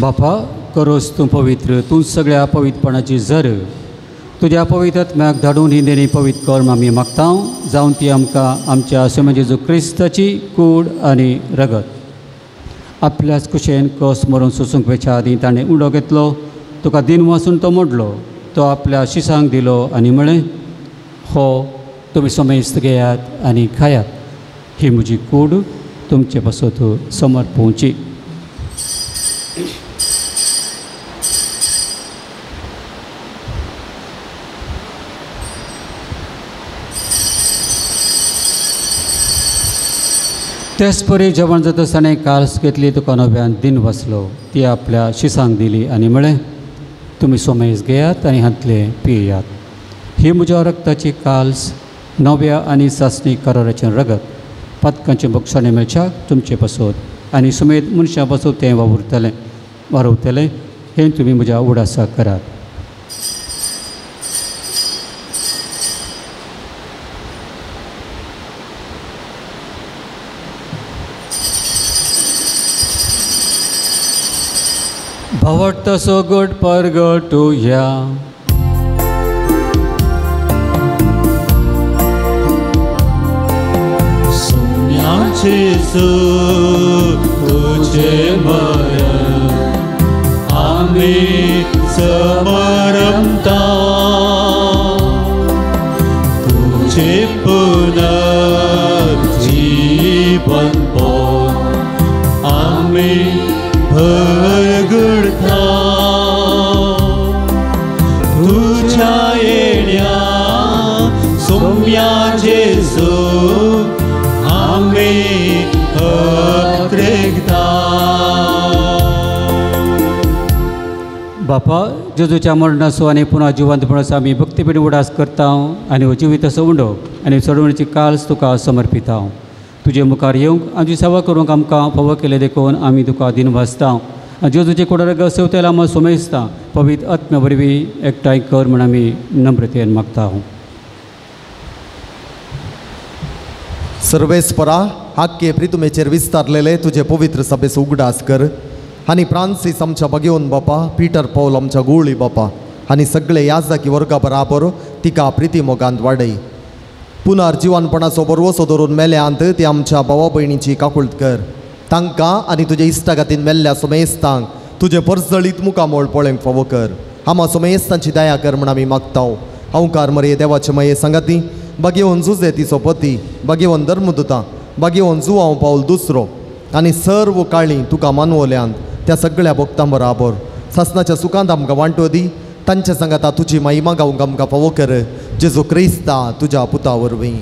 बापा करोस तूं पवित्र, तूं सगळ्या पवित्रपणाची झर तुज्या पवित्र आत्म्याक धाडून ही देणी पवित्र कर आमी मागता जावन ती आमकां आमच्या सेवा जेजू क्रिस्ताची कूड आनी रगत आपल्याच कुशेन कस मरून सोसूंक वेच्या आदीं ताणें उडो घेतलो तुका दिन वाचून तो मोडलो तो आपल्या शिसांक दिलो आनी म्हळें हो तुमी सोमेस्त घेयात आनी खायात ही म्हजी कूड तुमचे पासत समर्पूची. तेच परी जेवण जाता आसतना काल्स घेतली तुका नव्यान दिन वाचलो ती आपल्या शिसांक दिली आनी म्हळें तुमी सोमेज घेयात आनी हातले पियेयात ही म्हज्या रक्ताची काल्स नव्या आनी सासणी कराराचें रगत पदकांचे बक्षाणे मेळच्या तुमचे पासत आनी सुमेद मनशां पासत तें वावरतलें हें तुमी म्हज्या उडासा करात. भवटसो गोड परगटुया सोम्याचे तुझे मरण आम्ही समरमता तुझे पुनर्जीवन पोन आम्ही भरगडता तुझ्या येण्या सोम्या जेजू आम्ही अत्रेगता. बापा जेजूच्या मरणाचो आनी पुन्हा जिवंतपणाचो आमी भक्तीपेटी उडास करता आनी हो जिविताचो उंडो आनी चडवणीची काल्स तुका समर्पिता. तुजे मुखार येवंक आमची सेवा करूंक आमकां फावो केले देखून आमी तुका दिन वाचता. जेजूचे कुडरग सेवतेला आमी सोमेजता पवित्र आत्म्या वरवीं एकठांय कर म्हण आमी नम्रतेन मागता. सर्वेस्परा आख्खे प्रितुमेचेर विस्तारलेले तुजे पवित्र सभेचो उगडास कर आनी फ्रांसीस आमच्या बगेवन बापा पीटर पौल आमच्या गुळी बापा आनी सगळे याजकी वर्गा बराबर तिका प्रिती मोगांत वाडय. पुनर्जीवनपणाचो बरवसो धरून मेल्यांत ती आमच्या भावा भयणीची काकुळट कर. तांकां आनी तुजे इश्टागतीन मेल्ल्या सोमेस्तांक तुजे परजळीत मुखामोळ पळोवंक फावो कर. आमा सोमेस्तांची दया कर म्हण आमी मागता. अवकार मरे देवाचे मये संगती बगेवन जुजे तिचो पती बगेवन धर्मदुता बगेवन जुवांव पावल दुसरो आनी सर्व काळी तुका मानवल्यांत त्या सगळ्या भक्तां बराबर ससनाच्या सुखांत आमकां वांटो दी. तांच्या सांगाता तुजी महिमा गावंक आमकां फावो कर जेजू क्रिस्ता तुज्या पुता वरवीं.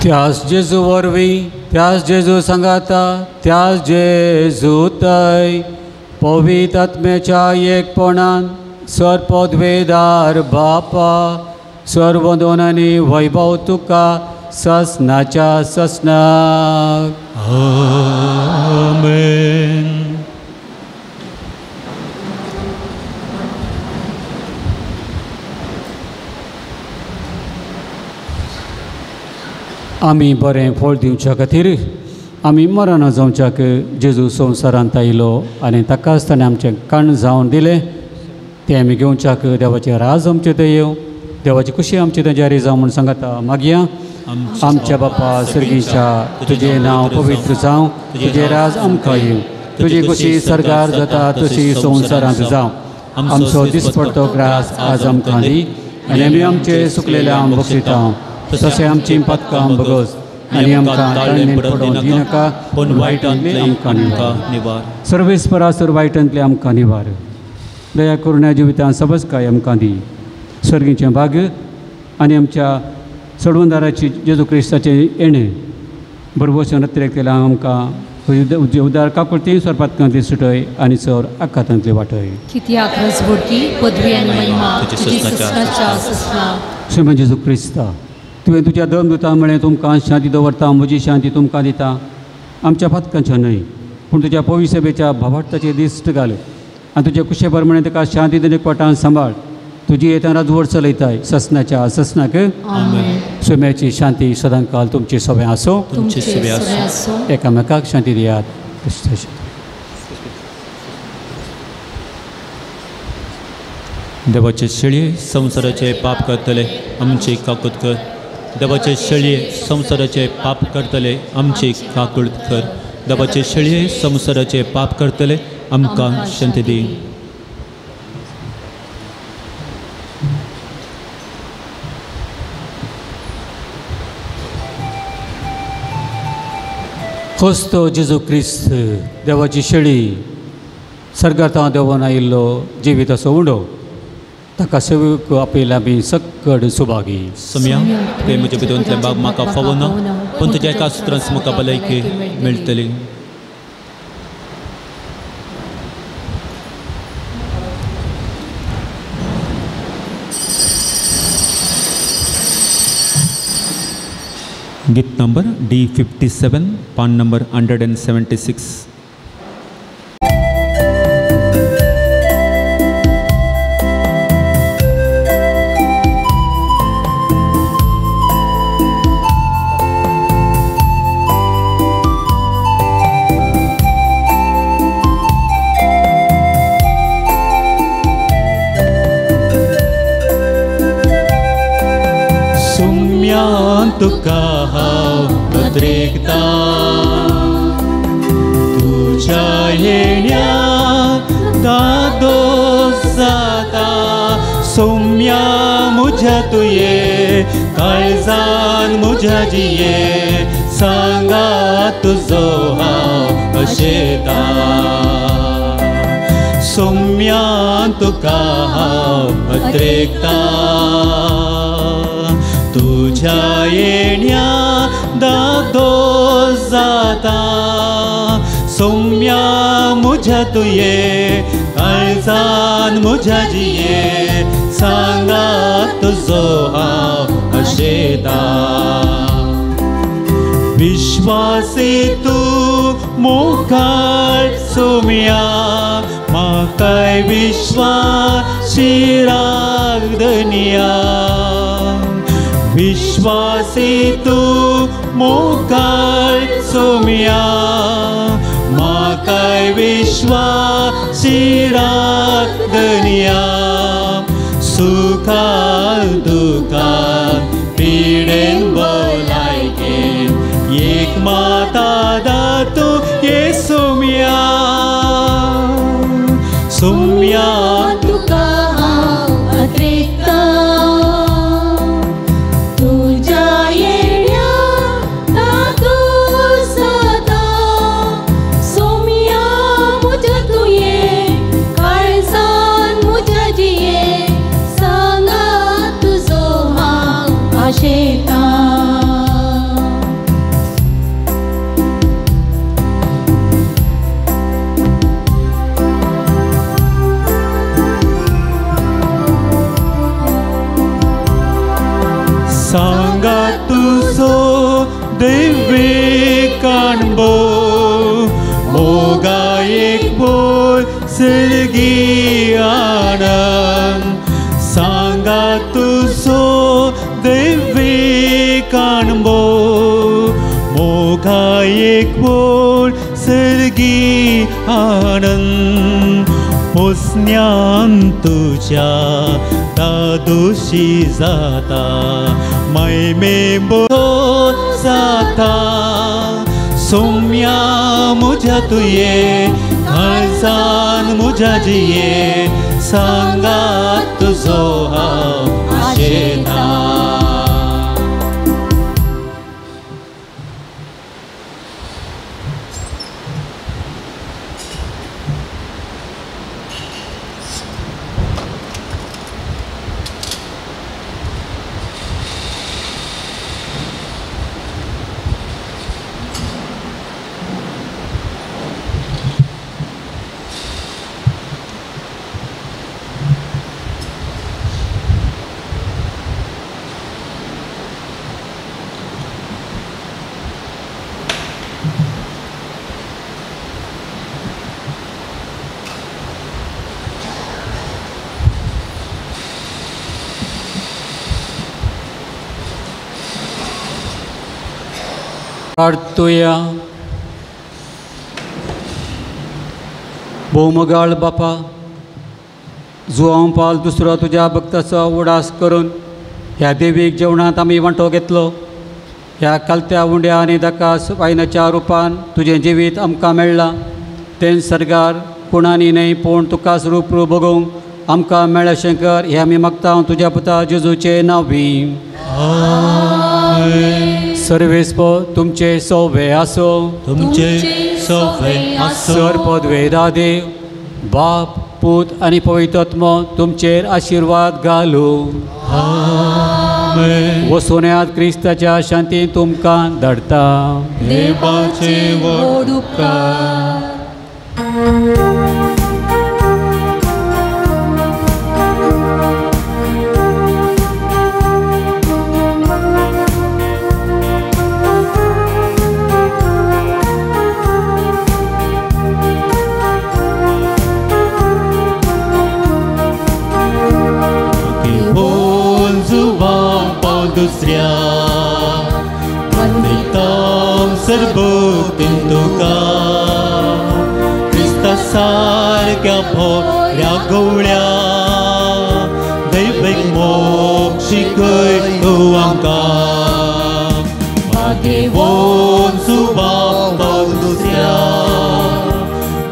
त्याच जेजू वरवीं त्याच जेजू सांगाता त्याच जेजू तय पवित्र आत्म्याच्या एकपणान सर्पद्वेदार बापा सर्व दोनांनी वैभव तुका ससनाच्या ससनाक. आमेन. आमी बरें फळ दिवच्या खातीर आमी मरण जावच्याक जेजू संवसारांत आयलो आनी ताकाच ताणें आमचें काण जावन दिलें तें आमी घेवच्याक देवाचें राज आमचें देव देवाची खुशी आमची जारी जावं म्हूण सांगता. मागया आमच्या बापा सर्गीच्या तुजें नांव पवित्र जावं तुजें राज आमकां येवं तुजी खुशी सरकार जाता तशी संवसारांत जावं. आमचो दिसपडटो ग्रास आज आमकां दी आनी आमी आमचे सुकलेल्यांक बक्षिता तशें आमची पदकां बगस आनी आमकां ताळणेंत पडोवंक दिनाका पूण वायटांतली आमकां निवार. सर्वेस्परा सर वायटांतली आमकां निवार. दया करून ह्या जिवितांत सबसकाय आमकां दी. सर्गीचें भाग्य आनी आमच्या चडवणदाराची जेजू क्रिस्ताचें येणें बरोबर नत्रेक केला आमकां उदार काकुळती स्वरपातकांतली सुटय आनी चोर आकांतांतली वाटय. कित्याक रजबुडकी पदवी आनी महिमा तुजी ससनाच्या ससना. श्रीमान जेजू क्रिस्ता, तुवें तुज्या धर्मदुतां म्हळें तुमकां शांती दवरता, म्हजी शांती तुमकां दिता. आमच्या फातकांच्या न्हय पूण तुज्या पवित्र सभेच्या भावार्थाचेर दिश्ट घाल आनी तुज्या कुशे प्रमाणें ताका शांती दिवन एकवटान सांबाळ. तुजी येता राजवट चलयताय ससनाच्या ससनाक. सोम्याची शांती सदां काल तुमची सभे आसो. तुमचे सभे आसो. एकामेकाक शांती दियात. देवाचे शेळये संवसाराचे पाप करतले आमची काकूत कर. देवाचे शेळये संवसाराचे पाप करतले आमची काकूत कर. देवाचे शेळये संवसाराचे पाप करतले आमकां शांती दी. खोस्तो जेजू क्रिस्त देवाची शेळी सर्गांता देवान आयिल्लो जिवीत असो उडो ताका सेवक आपयल्या आमी सक्कड सुभागी. सम्या तुवें म्हजे भितूंतले भाग म्हाका फावो ना पूण तुज्या एका सुत्रांत म्हाका भलायकी मेळटली. गीत नंबर D57 पान नंबर 176. तुका हांव अद्रेकता तुज्या येण्याक दादोस जाता. सोम्या म्हज्या तुये काळजान म्हज्या जिये सांगा तुजो हांव अशेता. सोम्या तुका हांव अद्रेकता तुझ्या येण्या दादोस जाता. सोम्या म्हज्या तुये काळजान म्हज्या जिये सांगा तुजो हांव अशेता. विश्वासी तूं मोगाट सोम्या म्हाकाय विश्वासी रागदनिया. विश्वासी तूं मोगाट सोम्या म्हाकाय विश्वासी रागदनिया. सुखान दुखान पिडेन भलायकेन एक माता दातू ये सोम्या. सोम्या तुका हांव अद्रेकता तुज्या येण्याक दादोस जाता. सोम्या म्हज्या तुये काळजान म्हज्या जिये सांगा तुजो हांव आशेता. सांगा तुजो दैवीक अणभव मोगा एक बोल सर्गी आनंद. सांगा तुजो दैवीक अणभव मोगा एक बोल सर्गी आनंद. पोसण्यान तुज्या दादोशी जाता मैमे बोल जाता. सोम्या म्हज्या तुये काळजान म्हज्या जिये सांगा तुजो हांव आशेता. प्रार्थुया. भौमगाळ बापा, जुआंव पाल दुसरो तुज्या भक्ताचो उडास करून ह्या देवीक जेवणांत आमी वांटो घेतलो. ह्या कालत्या उंड्या आनी दाकास वायनाच्या रुपान तुजें जिवीत आमकां मेळ्ळां. तें सरगार कोणानी न्हय पूण तुकाच रूप भोगूंक आमकां मेळशें कर हें आमी मागता तुज्या पुता जेजूचे नांवी. सर्वेस्प तुमचे सोवे आसो. तुमचे सोवे आसो. सर्पद्वे दादेव बाप पूत आनी पवित्रात्मो तुमचेर आशिर्वाद घालूं. वसोन्यांत क्रिस्ताच्या शांतीन तुमकां धाडटा. देवाचे व्हड उपकार. दुसऱ्या वंदितां सरभोक्तीन तुका क्रिस्ता सारक्या भोऱ्या गवळ्या दैवीक मोग शिकय तूं आमकां. मागेवोन सुवाव पावल दुसऱ्या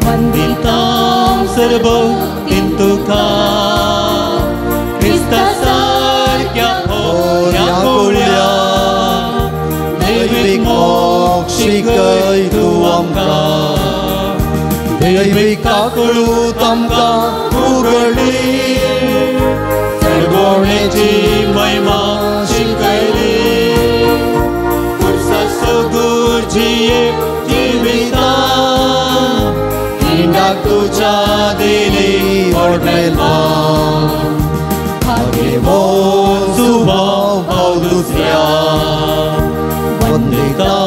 वंदितां सरभोक्तीन तुका क्रिस्ता सारक्या दैवीक मोग शिकय तूं आमकां. दैवीक काकळूत आमकां उगडली सरगोवणेची महिमा शिकयली. खुर्साचो गुरजिये जिविता हिंडाक तुज्या दिली व्हडमेला. मागेवोन सुवाव पावल दुसऱ्या वंदितां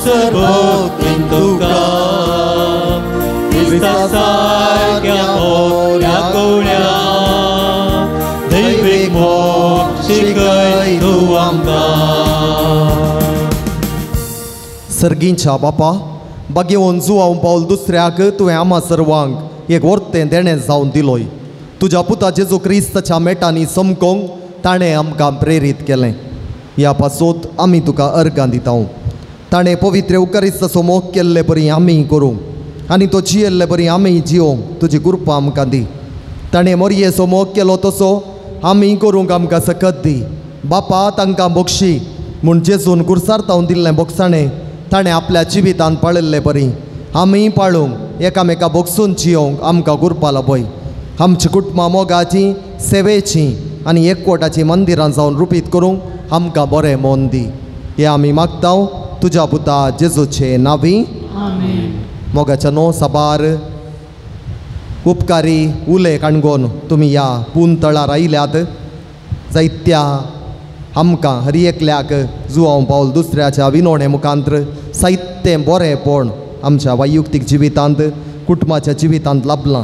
सरभोक्तीन तुका क्रिस्ता सारक्या भोऱ्या गवळ्या दैवीक मोग शिकय तूं आमकां. सर्गींच्या बापा, बागेवोन जुआंव पावल दुसऱ्याक तुवें आम्हा सर्वांक एक वर्तें देणें जावन दिलोय. तुज्या पुता जेजू क्रिस्ताच्या मेटांनी समकोंक ताणें आमकां प्रेरीत केलें. ह्या पासून आमी तुका अर्गां दिता. ताणें पवित्र उकारिस्ताचो मोग केल्ले परी आमी करूंक आनी तो जियेल्ले परी आमी जियोंक तुजी कृपा आमकां दी. ताणें मोरयेचो मोग केलो तसो आमी करूंक आमकां सकत दी. बापा, तांकां बक्षी म्हूण जेजून कुर्सार्थावन दिल्लें बोगसाणें ताणें आपल्या जिवितांत पाळिल्ले परी आमी पाळूंक एकामेका बोगसून जियोंक आमकां कृपा लाभय. आमची कुटुंबां मोगाची सेवेची आनी एकवटाची मंदिरां जावन रुपीत करूंक आमकां बरें मोन दी. हें आमी मागता तुज्या पुता जेजूचे नांवी. मोगाच्या नो साबार उपकारी उले काणगोन तुमी ह्या पुंतळार आयल्यात. जायत्या आमकां हर एकल्याक जुआंव पावल दुसऱ्याच्या विनोणे मुखांत्र साहित्य बरेंपण आमच्या वैयक्तीक जिवितांत कुटुंबाच्या जिवितांत लाभलां.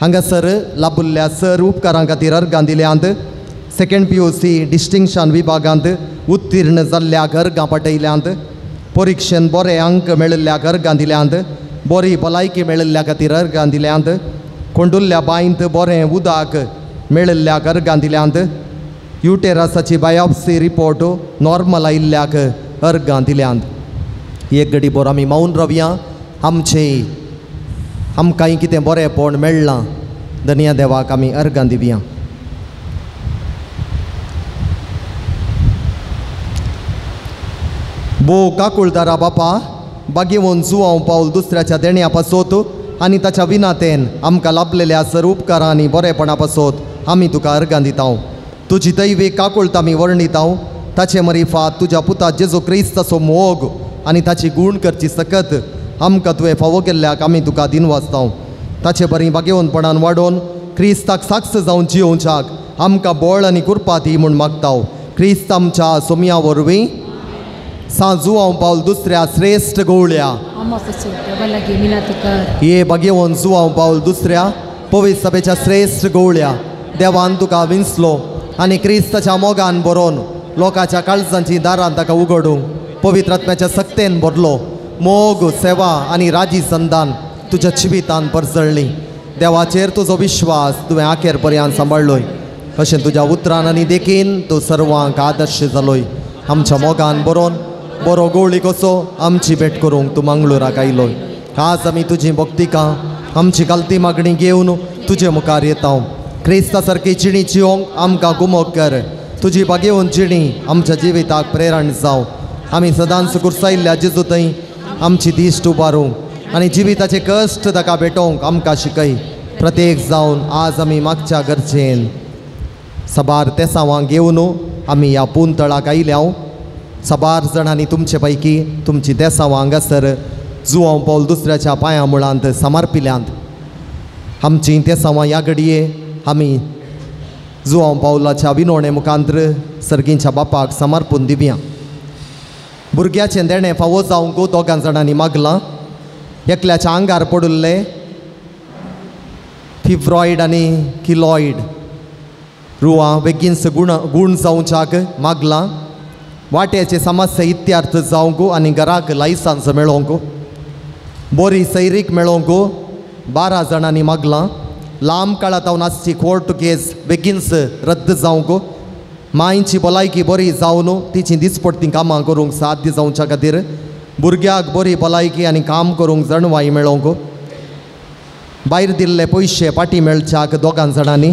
हांगासर लाभिल्ल्या सर उपकारां खातीर अर्गां दिल्यांत. सेकंड PUC डिस्टिंक्शन विभागांत उत्तीर्ण जाल्ल्याक अर्गां पाठयल्यांत. परिक्षेन बरे अंक मेळिल्ल्याक अर्गां दिल्यांत. बरी भलायकी मेळिल्ल्या खातीर अर्गां दिल्यांत. कोंडुल्ल्या बांयंत बरें उदक मेळिल्ल्याक अर्गां दिल्यांत. युटेरसाची बायोप्सी रिपोर्ट नॉर्मल आयिल्ल्याक अर्गां दिल्यांत. एक घडी भर आमी मौन रावया. आमकांय कितें बरेंपण मेळ्ळां धन्य देवाक आमी अर्गां दिवया. बो काकुळदारा बापा, बागेवोन जुआंव पावल दुसऱ्याच्या देण्या पासत आनी ताच्या विनातेन आमकां लाभलेल्या सर उपकारां आनी बरेपणा पासत आमी तुका अर्गां दिता. तुजी दैवीक काकुळट आमी वर्णिता. ताचे मरिफात तुज्या पुता जेजू क्रिस्ताचो मोग आनी ताची गूण करची सकत आमकां तुवें फावो केल्ल्याक आमी तुका दिनवाजता. ताचे बरी बागेवनपणान वाडोवन क्रिस्ताक साक्ष जावन जियोवच्याक आमकां बळ आनी कृपा दी म्हूण मागता. क्रिस्त आमच्या सोमया वरवीं जुआंव पावल दुसऱ्या श्रेष्ठ गवळ्या ये बागेवोन जुआंव पावल दुसऱ्या पवित्र सभेच्या श्रेष्ठ गवळ्या देवान तुका विंचलो आनी क्रिस्ताच्या मोगान बरोवन लोकांच्या काळजांची दारां ताका उगडूंक पवित्र आत्म्याच्या सक्तेन भरलो मोग सेवा आनी राजी संदान तुज्या जिवितान परसळ्ळी देवाचेर तुजो विश्वास तुवें आखेर पर्यंत सांबाळलोय अशें तुज्या उतरान आनी देखीन तूं सर्वांक आदर्श जालोय आमच्या मोगान बरोवन बरो गवळी कसो आमची भेट करूंक तूं मंगळुराक आयलोय आज आमी तुजी भक्तिका आमची गलती मागणी घेवन तुजे मुखार येता क्रिस्ता सारकी जिणी जिवंक आमकां गुमोग कर तुजी बागेवन जिणी आमच्या जिविताक प्रेरण जावं आमी सदांच कुर्सायिल्ल्या जेजू थंय आमची दिश्ट उबारूंक आनी जिविताचे कश्ट ताका भेटोवंक आमकां शिकय प्रत्येक जावन आज आमी मागच्या गरजेन सबार तेसावां घेवन आमी ह्या पुंतळाक आयल्या सबार जाणांनी तुमचे पैकी तुमची तेसावां हांगासर जुवांव पावल दुसऱ्याच्या पांयां मुळांत समर्पिल्यांत आमची तेसावां ह्या घडये आमी जुवांव पावलाच्या विनोणे मुखांत्र सर्गींच्या बापाक समर्पून दिवया भुरग्याचें देणें फावो जावंक दोगां जाणांनी मागलां एकल्याच्या आंगार पडुल्ले फिब्रॉयड आनी किलॉयड रुवां बेगीनच गूण जावच्याक मागलां वाट्याचे समस्या इत्यार्थ जावंक आनी घराक लायसन्स मेळोवंक बरी सैरीक मेळोवंक 12 जाणांनी मागलां लांब काळातावन आसची कोर्ट केस बेगीनच रद्द जावंक मांयची भलायकी बरी जावन तिची दिसपडटी कामां करूंक साध्य जावच्या खातीर भुरग्याक बरी भलायकी आनी काम करूंक जणवाई मेळोवंक भायर दिल्ले पयशे पाटी मेळच्याक दोगां जाणांनी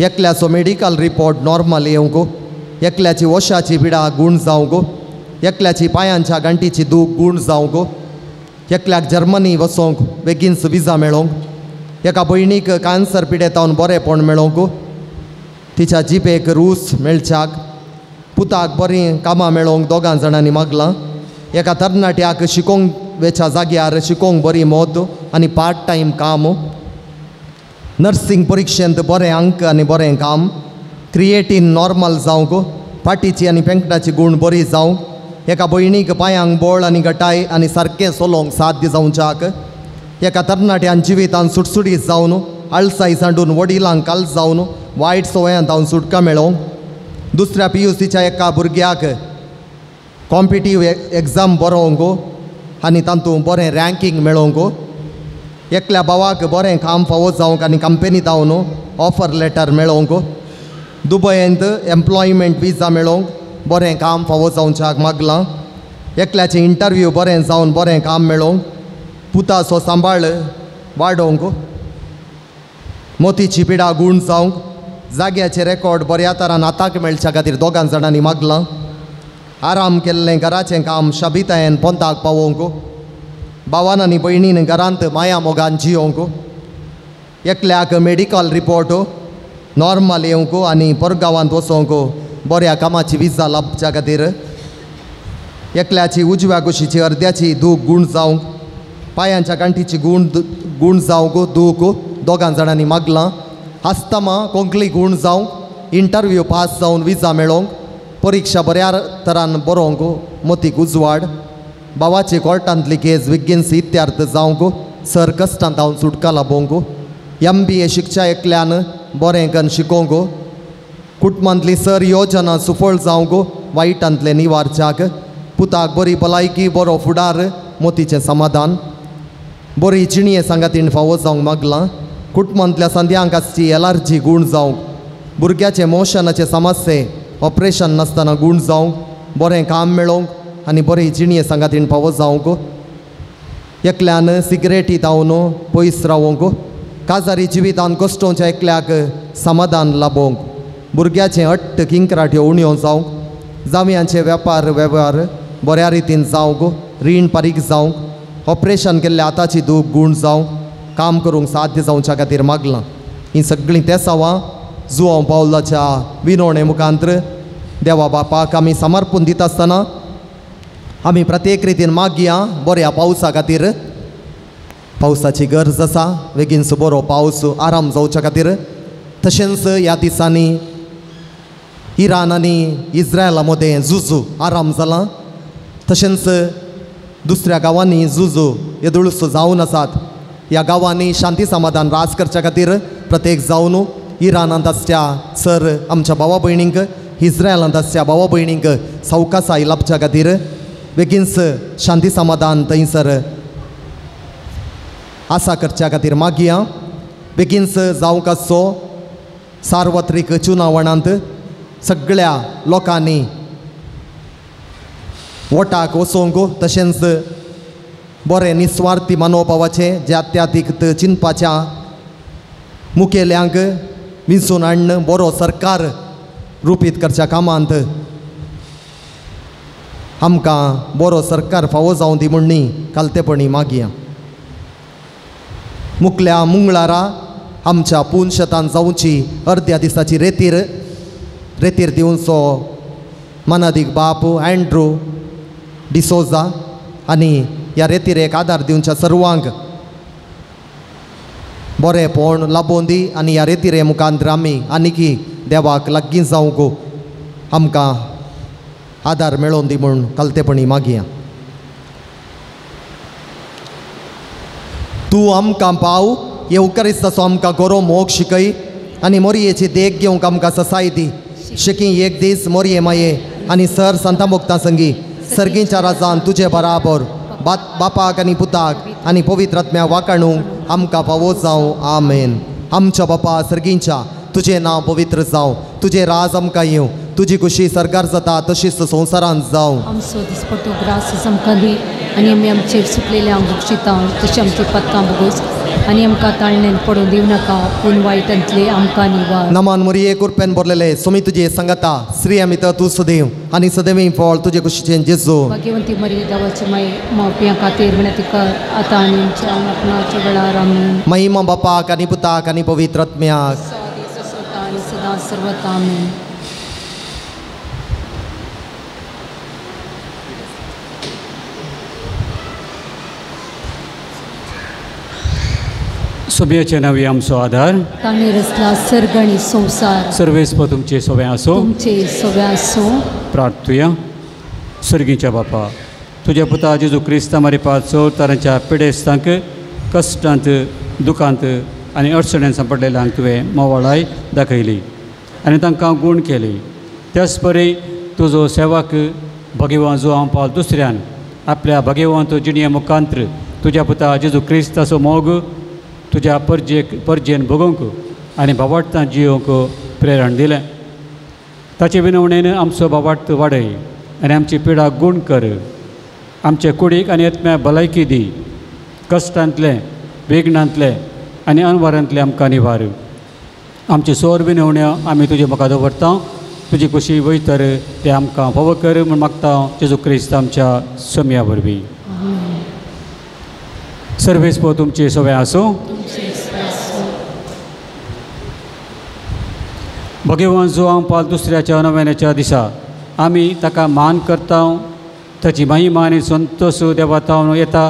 एकल्याचो मेडिकल रिपोर्ट नॉर्मल येवंक एकल्याची वशाची पिडा गूण जावंक एकल्याची पांयांच्या गांठीची दूख गूण जावंक एकल्याक जर्मनी वचोंक बेगीनच विजा मेळोवंक एका भयणीक कॅन्सर पिडेतावन बरेपण मेळोवंक तिच्या जिपेक रूस मेळच्याक पुताक बरीं कामां मेळोवंक दोगां जाणांनी मागलां एका तरणाट्याक शिकोवंक वेच्या जाग्यार शिकोवंक बरी मोद आनी पार्ट टायम काम नर्सिंग परिक्षेंत बरें अंक आनी बरें काम क्रिएटीन नॉर्मल जावंक पाटीची आनी पेंकटाची गूण बरी जावंक एका भयणीक पांयांक बळ आनी गटाय आनी सारकें चलोवंक साध्य जावच्याक एका तरणाट्यान जिवितान सुटसुटीत जावन आळसाय सांडून वडिलांक काल जावन वायट सवयांत हांव सुटका मेळोवंक दुसऱ्या PUCच्या एका भुरग्याक कॉम्पिटीव एग्जाम बरोवंक आनी तातूंत बरें रँकींग मेळोवंक एकल्या भावाक बरें काम फावो जावंक आनी कंपनीत हांव ऑफर लेटर मेळोवंक दुबयेंत एम्प्लॉयमेंट विजा मेळोवंक बरें काम फावो जावच्याक मागलां एकल्याचें इंटरव्यू बरें जावन बरें काम मेळोवंक पुताचो सांबाळ वाडोवंक मोतीची पिडा गूण जावंक जाग्याचे रेकॉर्ड बऱ्या तरान आतांक मेळच्या खातीर दोगां जाणांनी मागलां आराम केल्लें घराचें काम शाबितायेन पोंताक पावोवंक भावान आनी भयणीन घरांत माया मोगान जियोवंक एकल्याक मेडिकल रिपोर्ट नॉर्मल येवंक आनी परगांवांत वचोवंक बऱ्या कामाची विजा लाभच्या खातीर एकल्याची उजव्या कुशीची अर्द्याची दूख गूण जावंक पांयांच्या गांठीची गूण जावंक दूख दोगां जाणांनी मागलां आस्तमा कोंकणी गूण जावंक इंटरव्यू पास जावन विजा मेळोवंक परीक्षा बऱ्या तरान बरोवंक मोतीक उजवाड भावाची कोर्टांतली केस बेगीनच इत्यार्थ जावंक सर कश्टांत हांव सुटका लाभोवंक MBA शिक्षा एकल्यान बरें करून शिकोवंक कुटुंबांतली सर योजना सुफळ जावंक वायटांतले निवारच्याक पुताक बरी भलायकी बरो फुडार मोतीचें समाधान बरी जिणये सांगातीन फावो जावंक मागलां कुटुंबांतल्या संद्यांक आसची एलर्जी गूण जावंक भुरग्याचे मोशनाचे समस्ये ऑपरेशन नासतना गूण जावंक बरें काम मेळोवंक आनी बरी जिणये सांगातीन फावो जावंक एकल्यान सिगरेटी तावन पयस रावंक काजारी जिवितान कश्टोवच्या एकल्याक समाधान लाभोवंक भुरग्याचें हट्ट किंकराट्यो उण्यो जावंक जावयांचे वेपार वेव्हार बऱ्या रितीन जावंक रीण फारीक जावंक ऑपरेशन केल्ले आतांची दूख गूण जावंक काम करूंक साध्य जावच्या खातीर मागलां हीं सगळीं तेसावां जुवांव पावलाच्या विनोणे मुखांत्र देवा बापाक आमी समर्पून दिता आसतना आमी प्रत्येक रितीन मागया बऱ्या पावसा खातीर पावसाची गरज आसा बेगीनच बरो पावस आराम जावच्या खातीर तशेंच ह्या दिसांनी इराण आनी इज्रायला मदें झुजू आराम जालां तशेंच दुसऱ्या गांवांनी झुजू येदुळूस जावन आसात ह्या गांवांनी शांती समाधान राज करच्या खातीर प्रत्येक जावन इराणांत आसच्या सर आमच्या भावा भयणींक इज्रायलांत आसच्या भावा भयणींक सवकासाय लाभच्या खातीर बेगीनच शांती समाधान थंयसर आसा करच्या खातीर मागया. बेगीनच जावंक आसचो सार्वत्रीक चुनावणांत सगळ्या लोकांनी वोटाक वचोंक, तशेंच बरें निस्वार्थी मनोभावाचें जात्यातीक चिंतपाच्या मुखेल्यांक विंचून हाडून बरो सरकार रुपीत करच्या कामांत आमकां बरो सरकार फावो जावं दी म्हणणी कालतेपणी मागया. मुखल्या मंगळारा आमच्या पुनशतान जावची अर्ध्या दिसाची रेतीर दिवचो मनादीक बाप अँड्रू डिसोजा आनी ह्या रेतीरेक आदार दिवच्या सर्वांक बरेंपण लाबोवन दी आनी ह्या रेतीरे मुखांतर आमी आनीकी देवाक लागीं जावंक आमकां आदार मेळोवन दी म्हूण कालतेपणी मागया. तूं आमकां पाव येवकारिस्ताचो आमकां गरो मोग शिकय आनी मोरयेची देख घेवंक आमकां ससाय दी. शिकी एक दीस मोरये माये आनी सर संता मोगता संगी सर्गीच्या राजान तुजे बराबर बापाक आनी पुताक आनी पवित्र आत्म्या वाकाणूंक आमकां फावो जावं. आमेन. आमच्या बापा सर्गीच्या तुजें नांव पवित्र जावं, तुजें राज आमकां येवं, तुजी खुशी सरकार जाता तशीच संवसारांत जावं. आमचो दिसपट्टो ग्रास आमकां दी आनी आमी आमचेर सुकलेल्यांक बक्षिता तशें आमची पत्तां बगोस आनी आमकां ताळणेन पडूं दिवं नाका पूण वायटांतले आमकां निवार. नमान मोरये कुरपेन बरलेले सोमी तुजे संगता श्री आमी तूं सदैव आनी सदैवी फळ तुजे कुशीचें जेजू. भाग्यवंती मरी देवाची माय मावप्यां खातीर विनंती कर आतां आनी आमच्या मरणाच्या वेळार. आमीन. महिमा बापाक आनी पुताक आनी पवित्र आत्म्याक आनी सदां सर्वता. आमीन. सोब्याचे नावी आमचो आधार. तांणी रचला सर्ग आनी संवसार. सर्वेस्प तुमचे सोबे आसो. तुमचे सोबे आसो. प्रार्थुया. सर्गीच्या बापा, तुज्या पुता जेजू क्रिस्ता मारिपाचो तरांच्या पिडेस्तांक कश्टांत दुखांत आनी अडचणेन सांपडलेल्यांक तुवें मोवाळाय दाखयली आनी तांकां गूण केली. त्याच परी तुजो सेवक भगिवान जो हांव पावल दुसऱ्यान आपल्या भगिवांत जिणये मुखांत्र तुज्या पुता जेजू क्रिस्ताचो मोग तुज्या परजेन भोगोवंक आनी भावार्थांत जियोवंक प्रेरण दिलें. ताचे विनवणेन आमचो भावार्थ वाडय आनी आमची पिडा गूण कर. आमचे कुडीक आनी आत्म्या भलायकी दी. कश्टांतले विघ्नांतले आनी अनवरांतले आमकां निवार. आमचे सोर विनवण्यो आमी तुजे मुखार दवरता. तुजी खुशी वयतर ते आमकां फावो कर म्हूण मागता जेजू क्रिस्त आमच्या सोम्या वरवीं. सर्वेस्प तुमचे सोबे आसो. भगिवान जो हांव पाल दुसऱ्याच्या नव्याच्या दिसा आमी ताका मान करता. ताची महिमा आनी संतोश देवातावन येता.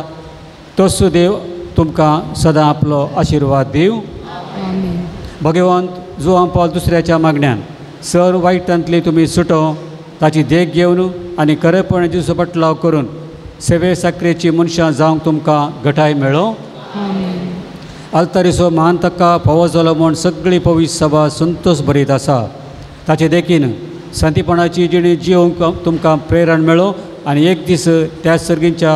तोच देव तुमकां सदां आपलो आशिर्वाद दिव. भगिवान जो हांव पाल दुसऱ्याच्या मागण्यान सर वायटांतली तुमी सुटो ताची देख घेवन आनी खरेपण दिवचो बटलाव करून सेवे साखरेची मनशां जावंक तुमकां घटाय मेळो. आल्तारीचो मान ताका फावो जालो म्हूण सगळी पवित्र सभा संतोश भरीत आसा. ताचे देखीन शांतीपणाची जिणी जियोवंक तुमकां प्रेरण मेळो आनी एक दीस त्या सर्गीच्या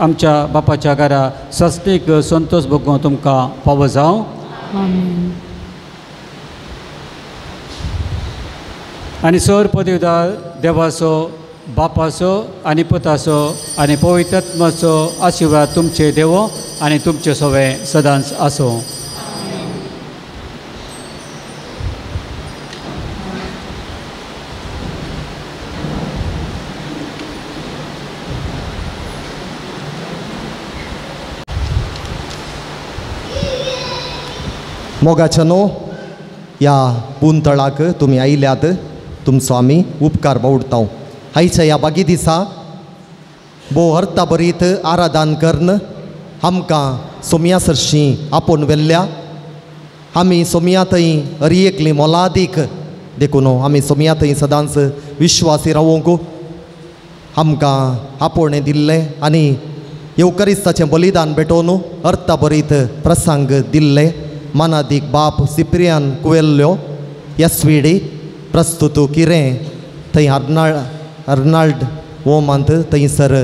आमच्या बापाच्या घरा सस्तीक संतोष भोगूंक तुमकां फावो जावं. आनी सर पदवीदार देवाचो बापाचो आनी पुताचो आनी पवित्र आत्म्याचो आशिर्वाद तुमचे देवो आनी तुमचे सोबे सदांच आसो. मोगाचनो ह्या पुंतळाक तुमी आयल्यात तुमचो आमी उपकार बावडटा. आयच्या ह्या बागी दिसा भोव हर्ता बरीत आराधन करन आमकां सोम्या सरशी आपोवन व्हेल्ल्या. आमी सोम्या थंय हरियेकली मोलादीक देखून आमी सोम्या थंय सदांच विश्वासी रावूंक आमकां आपोवणें दिल्लें आनी येवकारिस्ताचें बलिदान भेटोवन हर्ता बरीत प्रसंग दिल्ले. मनादीक बाप सिप्रियान कुवेल्ल्यो एसवीडी प्रस्तुत किरें थंय अर्नाल्ड होमांत थंयसर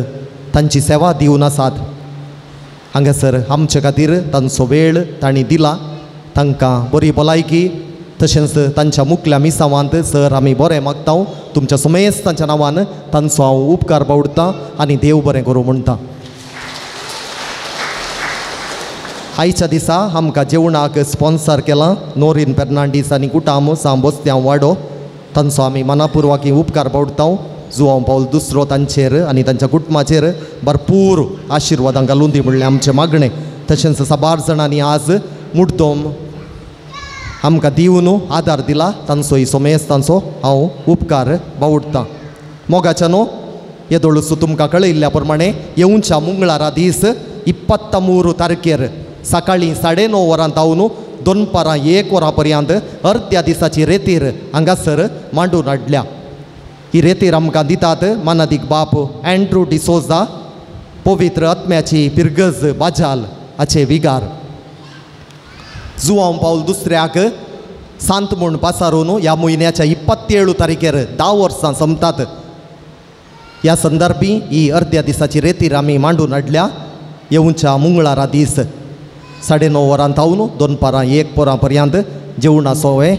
तांची सेवा दिवन आसात. हांगासर आमचे खातीर तांचो वेळ तांणी दिला. तांकां बरी भलायकी तशेंच तांच्या मुखल्या मिसांवांत सर आमी बरें मागता. तुमच्या सुमेस्तांच्या नांवान तांचो हांव उपकार बावडटां आनी देव बरें करूं म्हणटा. आयच्या दिसा आमकां जेवणाक स्पॉन्सर केलां नोरीन फेर्नांडीस आनी कुटाम सांबोस्त्यांव वाडो. तांचो आमी मनापुर्वक उपकार बावडटां. जुआंव पावल दुसरो तांचेर आनी तांच्या कुटुंबाचेर भरपूर आशिर्वादां घालून दी म्हणलें आमचें मागणें. तशेंच साबार जाणांनी आज मुद्दम आमकां दिवन आदार दिला. तांचोय सोमेस्तांचो हांव उपकार बावडटां. मोगाच्या न्हू येदोळूच तुमकां कळयल्ल्या प्रमाणे येवच्या मंगळारा दीस 23 तारखेर सकाळीं 9:30 वरां तावन दनपारां 1 वरां पर्यंत अर्ध्या दिसाची रेतीर हांगासर मांडून हाडल्या. ही रेतीर आमकां दितात मानादीक बाप एंड्रू डिसोजा, पवित्र आत्म्याची पिरगज बाजाल हाचे विगार. जुआंव पावल दुसऱ्याक सांत म्हूण पासारून ह्या म्हयन्याच्या 27 तारखेर 10 वर्सां संपतात. ह्या संदर्भी ही अर्ध्या दिसाची रेतीर आमी मांडून हाडल्या. येवच्या मंगळारा दीस 9:30 वरां तावन दनपारां 1 वरां पर्यंत जेवणाचो हे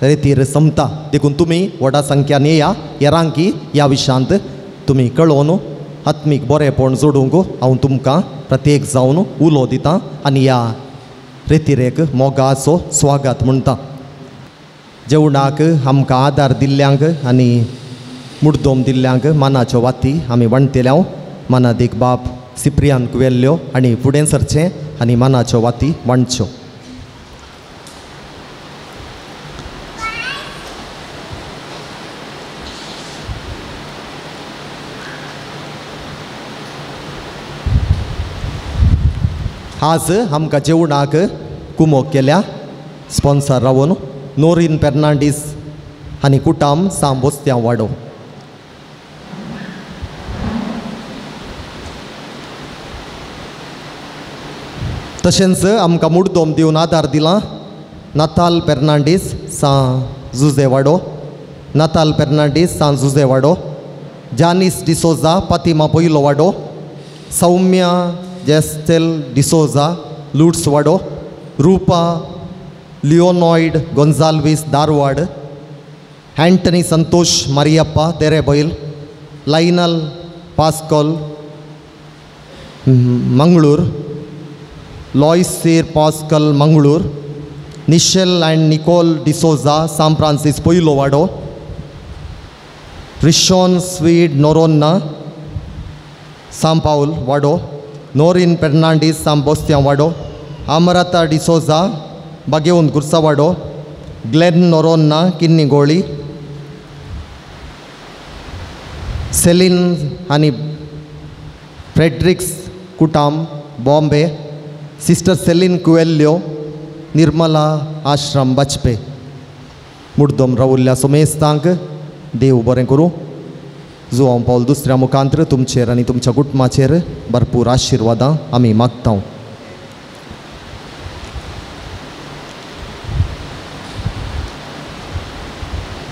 रेतीर संपता. देखून तुमी व्हडा संख्यान येया. येरांकी ह्या विशयांत तुमी कळोवन आत्मीक बरेंपण जोडूंक हांव तुमकां प्रत्येक जावन उलो दितां आनी ह्या रेतीरेक मोगाचो स्वागत म्हणटा. जेवणाक आमकां आदार दिल्ल्यांक आनी मुड्दोम दिल्ल्यांक मानाच्यो वाती आमी वणटेल्या. मानादीक बाप सिप्रियान कुवेल्ल्यो आनी फुडें सरचें आनी मानाच्यो वाती वणच्यो. आज आमकां जेवणाक कुमोग केल्या स्पॉन्सर रावन नोरीन फेर्नांडीस आनी कुटाम सांबोस्त्यांव वाडो. तशेंच आमकां मुड्दोम दिवन आदार दिला नाताल फेर्नांडीस सान जुजे वाडो, नाताल फेर्नांडीस सान जुजे वाडो, जानीस डिसोजा पातिमा पयलो वाडो, सौम्या जेस्टेल डिसोजा लुड्स वाडो, रूपा लिओनॉयड गोंजाल्वीस धारवाड, एंटनी संतोष मारियप्पा तेरेबैल, लायनल पास्कोल मंगळूर, लॉयसीर पास्कल मंगळूर, निशेल अँड निकोल डिसोजा सान फ्रांसीस पयलो वाडो, रिशॉन स्वीड नोरोन्ना सान पावल वाडो, नोरीन फेर्नांडीस सांबोस्त्यांव वाडो, अमरता डिसोजा बागेवन गुर्सा वाडो, ग्लेन नोरोन्ना किन्नीगोळी, सेलीन आनी फ्रेडरिक्स कुटाम बॉम्बे, सिस्टर सेलीन कुवेल्ल्यो निर्मला आश्रम बचपे. मुड्दोम रावुल्ल्या सुमेस्तांक देव बरें करूं. जुआंव पावल दुसऱ्या मुखांतर तुमचेर आनी तुमच्या कुटुंबाचेर भरपूर आशिर्वादां आमी मागता.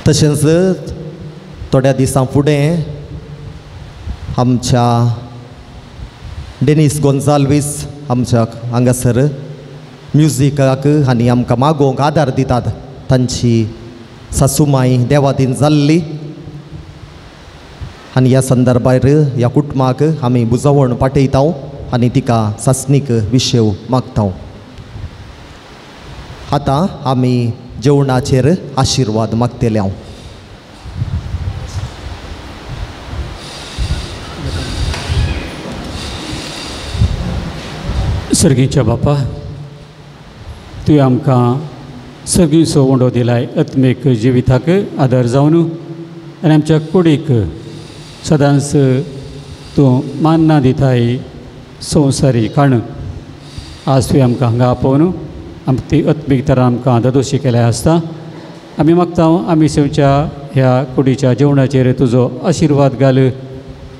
तशेंच थोड्या दिसां फुडें आमच्या डेनिस गोंजाल्वीस आमच्या हांगासर म्युजिकाक आनी आमकां मागोवंक आदार दितात. तांची सासूमाई देवादीन जाल्ली आनी ह्या संदर्भार ह्या कुटुंबाक आमी बुजवण पाठयता आनी तिका सासणीक विशेव मागता. आतां आमी जेवणाचेर आशिर्वाद मागतेले. सर्गीच्या बापा, तुवें आमकां सगळी सोवंडो दिलाय आत्मीक जिविताक आदार जावन आनी आमच्या कुडीक सदांच तूं मान्ना दिताय संवसारी खाण. आज तुवें आमकां हांगा आपोवन ती आत्मीक तरान आमकां दोशी केल्या आसता. आमी मागता आमी सेवच्या ह्या कुडीच्या जेवणाचेर तुजो आशिर्वाद घाल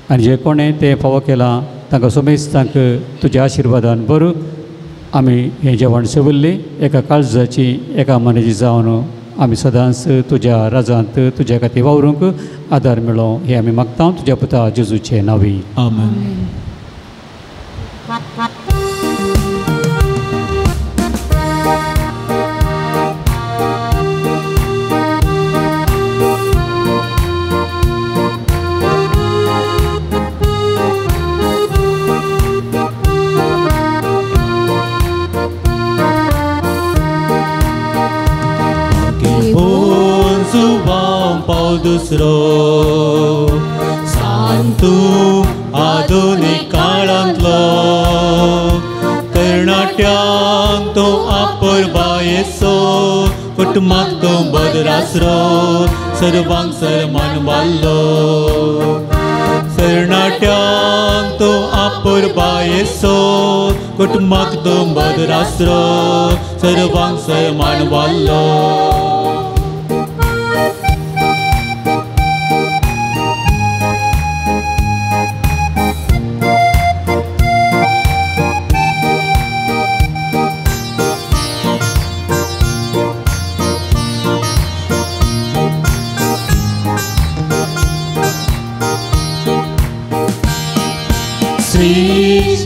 आनी जे कोणें तें फावो केलां तांकां सोमेस्तांक तुज्या आशिर्वादान भर आमी हें जेवण सेवल्ली एका काळजाची एका मनाची जावन आमी सदांच तुज्या राजांत तुज्या खातीर वावरूंक आदार मेळो हे आमी मागता तुज्या पुता जेजूचे नांवी. आमेन. दुसरो सांतू आधुनिक काळांतलो तरणाट्यांक तो आपर बायेचो कुटुंबाक तो बदरासरो सर्वांक सरमान वाल्लो तरणाट्यांक तो आपर बायेचो कुटुंबाक तो बदरासरो सर्वांक सरमान वाल्लो.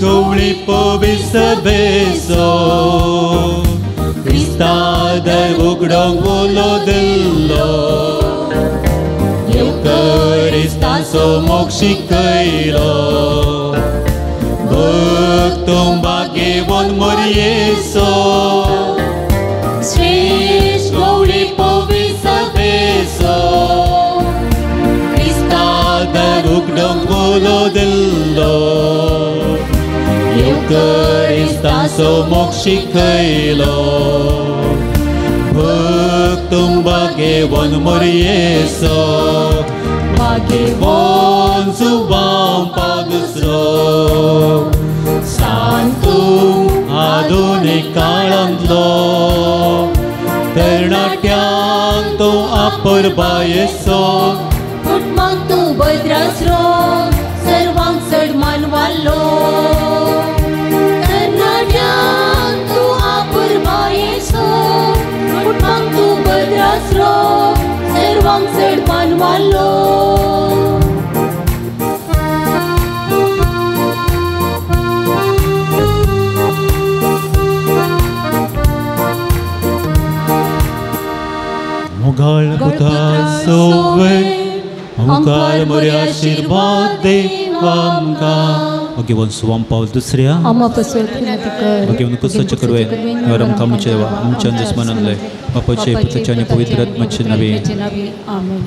Gowli povisa beso Krista dai ugdong ulo dillo Eucharistan so mokshikailo Bhaktum bhagevon morieso Srish Gowli povisa beso Krista dai ugdong ulo dillo Eucharistan so mokshikailo Bhaktum bhagevon morieso Bhagevon suvam padusro Santum adunik kalandlo Ternatyang to apar bayeso Kutmang tu badrasro Sarvang sadman wallo Servang serban wallo Mughal putra sove Amkar Maria Shirvad Devamka Bhagwan Swam Paul दुसऱ्या आम्हा पसरत कर Bhagwan कुसच करवे नरम कामचेवा आमच्या दुश्मनांले बापाचे पुत्राचे आणि पवित्र आत्म्याचे नावे आमेन.